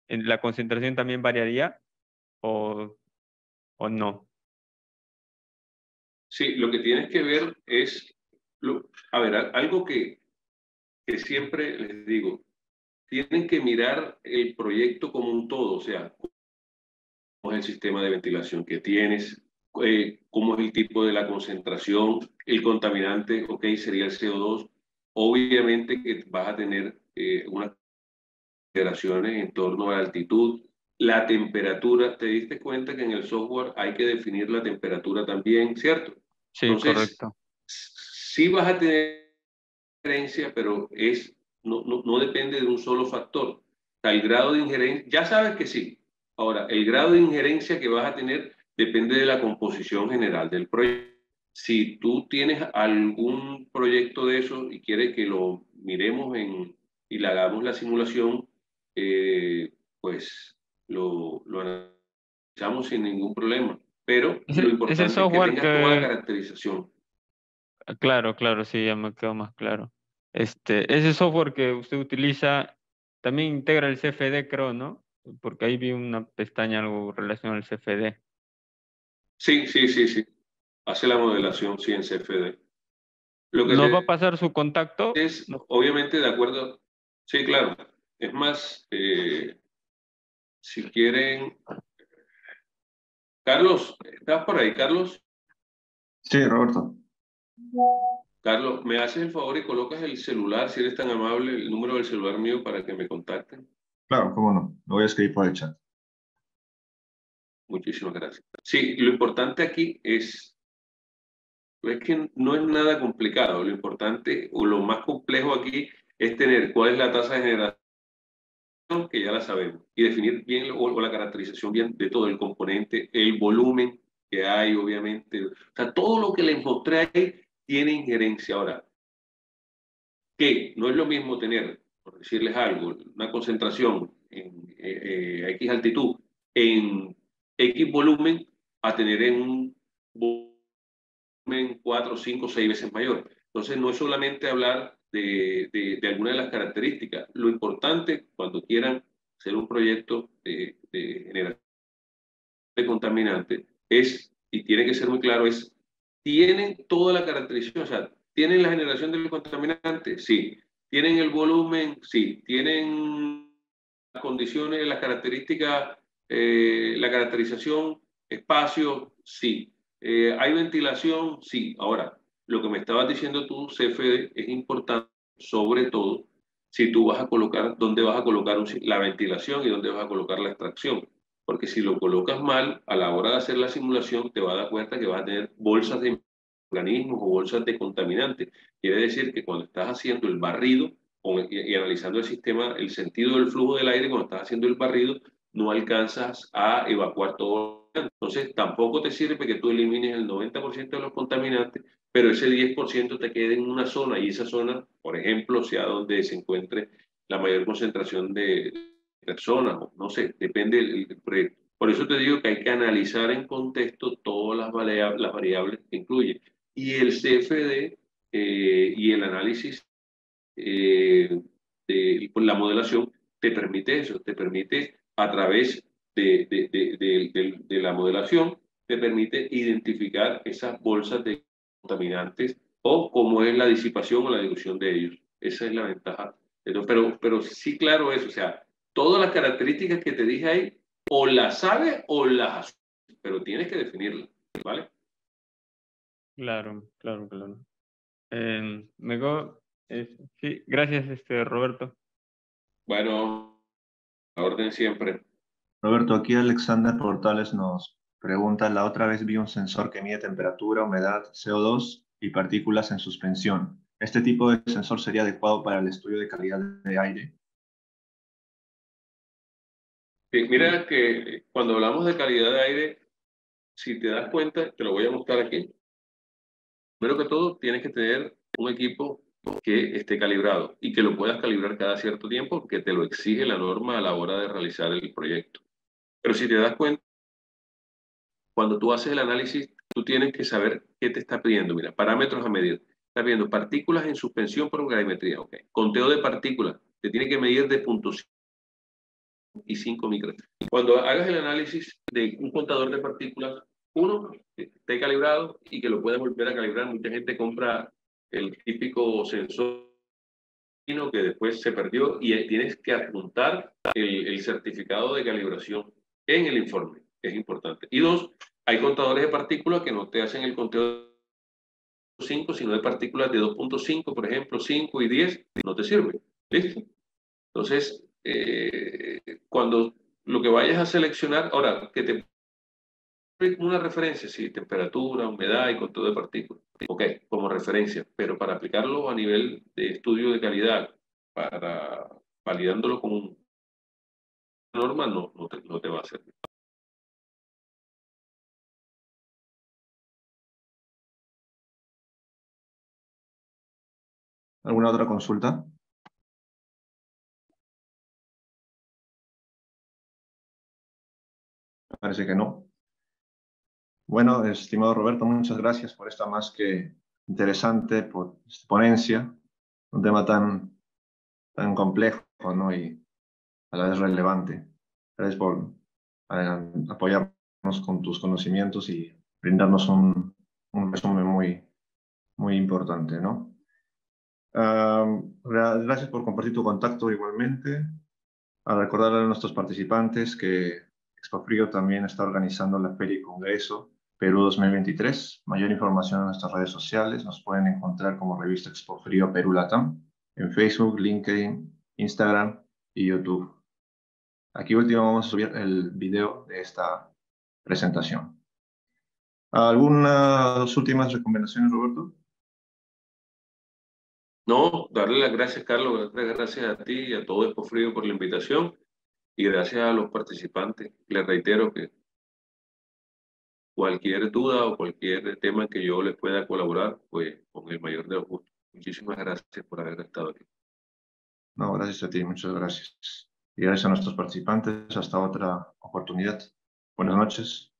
¿la concentración también variaría o no? Sí, lo que tienes que ver es, a ver, algo que siempre les digo, tienen que mirar el proyecto como un todo, o sea, cómo es el sistema de ventilación que tienes, cómo es el tipo de la concentración, el contaminante, ok, sería el CO2. Obviamente que vas a tener unas consideraciones en torno a la altitud, la temperatura. Te diste cuenta que en el software hay que definir la temperatura también, ¿cierto? Sí, Entonces, correcto. sí vas a tener injerencia, pero no depende de un solo factor. O sea, el grado de injerencia, ya sabes que sí. Ahora, el grado de injerencia que vas a tener depende de la composición general del proyecto. Si tú tienes algún proyecto de eso y quieres que lo miremos y le hagamos la simulación, pues lo analizamos sin ningún problema. Pero lo Ese importante es que software tengas toda la que, caracterización. claro, claro, sí, ya me quedó más claro. Ese software que usted utiliza también integra el CFD, creo, ¿no? Porque ahí vi una pestaña algo relacionado al CFD. Sí, sí, sí, sí. Hace la modelación, sí, en CFD. Lo que ¿Nos va a se pasar su contacto? es, No. obviamente, de acuerdo. Sí, claro. Es más, si quieren. Carlos, ¿estás por ahí, Carlos? Sí, Roberto. Carlos, ¿me haces el favor y colocas el celular, si eres tan amable, el número del celular mío para que me contacten? Claro, cómo no. Lo voy a escribir por el chat. Muchísimas gracias. Sí, lo importante aquí es que no es nada complicado. Lo importante o lo más complejo aquí es tener cuál es la tasa de generación, que ya la sabemos, y definir bien o la caracterización bien de todo el componente, el volumen que hay, obviamente. O sea, todo lo que les mostré ahí tiene injerencia. Ahora, que no es lo mismo tener, por decirles algo, una concentración en X altitud, en X volumen, a tener en un volumen 4, 5, 6 veces mayor. Entonces, no es solamente hablar de alguna de las características. Lo importante, cuando quieran hacer un proyecto de generación de contaminante, es, y tiene que ser muy claro, es, ¿tienen toda la caracterización? O sea, ¿tienen la generación del contaminante? Sí. ¿Tienen el volumen? Sí. ¿Tienen las condiciones, las características, la caracterización, espacio? Sí. ¿Hay ventilación? Sí. Ahora, lo que me estabas diciendo tú, CFD, es importante, sobre todo, si tú vas a colocar, dónde vas a colocar la ventilación y dónde vas a colocar la extracción. Porque si lo colocas mal, a la hora de hacer la simulación, te vas a dar cuenta que vas a tener bolsas de organismos o bolsas de contaminantes. Quiere decir que cuando estás haciendo el barrido y analizando el sistema, el sentido del flujo del aire, cuando estás haciendo el barrido, no alcanzas a evacuar todo. Entonces, tampoco te sirve que tú elimines el 90% de los contaminantes, pero ese 10% te quede en una zona y esa zona, por ejemplo, sea donde se encuentre la mayor concentración de personas, no sé, depende del proyecto. Por eso te digo que hay que analizar en contexto todas las variables que incluye. Y el CFD y el análisis la modelación te permite eso, te permite a través de la modelación, te permite identificar esas bolsas de contaminantes o cómo es la disipación o la dilución de ellos. Esa es la ventaja. Pero sí, claro, eso, o sea, todas las características que te dije ahí, o las sabes o las asumes, pero tienes que definirlas, ¿vale? Claro, claro, claro. Sí, gracias, Roberto. Bueno, a orden siempre. Roberto, aquí Alexander Portales nos pregunta, la otra vez vi un sensor que mide temperatura, humedad, CO2 y partículas en suspensión. ¿Este tipo de sensor sería adecuado para el estudio de calidad de aire? Mira que cuando hablamos de calidad de aire, si te das cuenta, te lo voy a mostrar aquí. Primero que todo, tienes que tener un equipo que esté calibrado y que lo puedas calibrar cada cierto tiempo porque te lo exige la norma a la hora de realizar el proyecto. Pero si te das cuenta, cuando tú haces el análisis, tú tienes que saber qué te está pidiendo. Mira, parámetros a medir. Está pidiendo partículas en suspensión por gravimetría. Okay. Conteo de partículas. Te tiene que medir de 0.5 micras. Cuando hagas el análisis de un contador de partículas, uno, que esté calibrado y que lo puedas volver a calibrar. Mucha gente compra el típico sensor que después se perdió y tienes que adjuntar el certificado de calibración en el informe, que es importante. Y dos, hay contadores de partículas que no te hacen el conteo de 5, sino de partículas de 2.5, por ejemplo, 5 y 10, no te sirve. ¿Listo? Entonces, cuando lo que vayas a seleccionar, ahora, que te una referencia, sí, temperatura, humedad y conteo de partículas. Ok, como referencia, pero para aplicarlo a nivel de estudio de calidad, para validándolo como una norma, no te va a servir. ¿Alguna otra consulta? Parece que no. Bueno, estimado Roberto, muchas gracias por esta más que interesante ponencia, un tema tan complejo, ¿no? Y a la vez relevante. Gracias por apoyarnos con tus conocimientos y brindarnos un resumen muy importante, ¿no? Gracias por compartir tu contacto igualmente. A recordarle a nuestros participantes que Expofrío también está organizando la Feria y Congreso Perú 2023. Mayor información en nuestras redes sociales. Nos pueden encontrar como revista Expofrío Perú Latam en Facebook, LinkedIn, Instagram y YouTube. Aquí último vamos a subir el video de esta presentación. ¿Algunas últimas recomendaciones, Roberto? No, darle las gracias, Carlos, gracias a ti y a todo Expofrío por la invitación y gracias a los participantes. Les reitero que cualquier duda o cualquier tema que yo les pueda colaborar, pues con el mayor de los gustos. Muchísimas gracias por haber estado aquí. No, gracias a ti, muchas gracias. Y gracias a nuestros participantes. Hasta otra oportunidad. Buenas noches.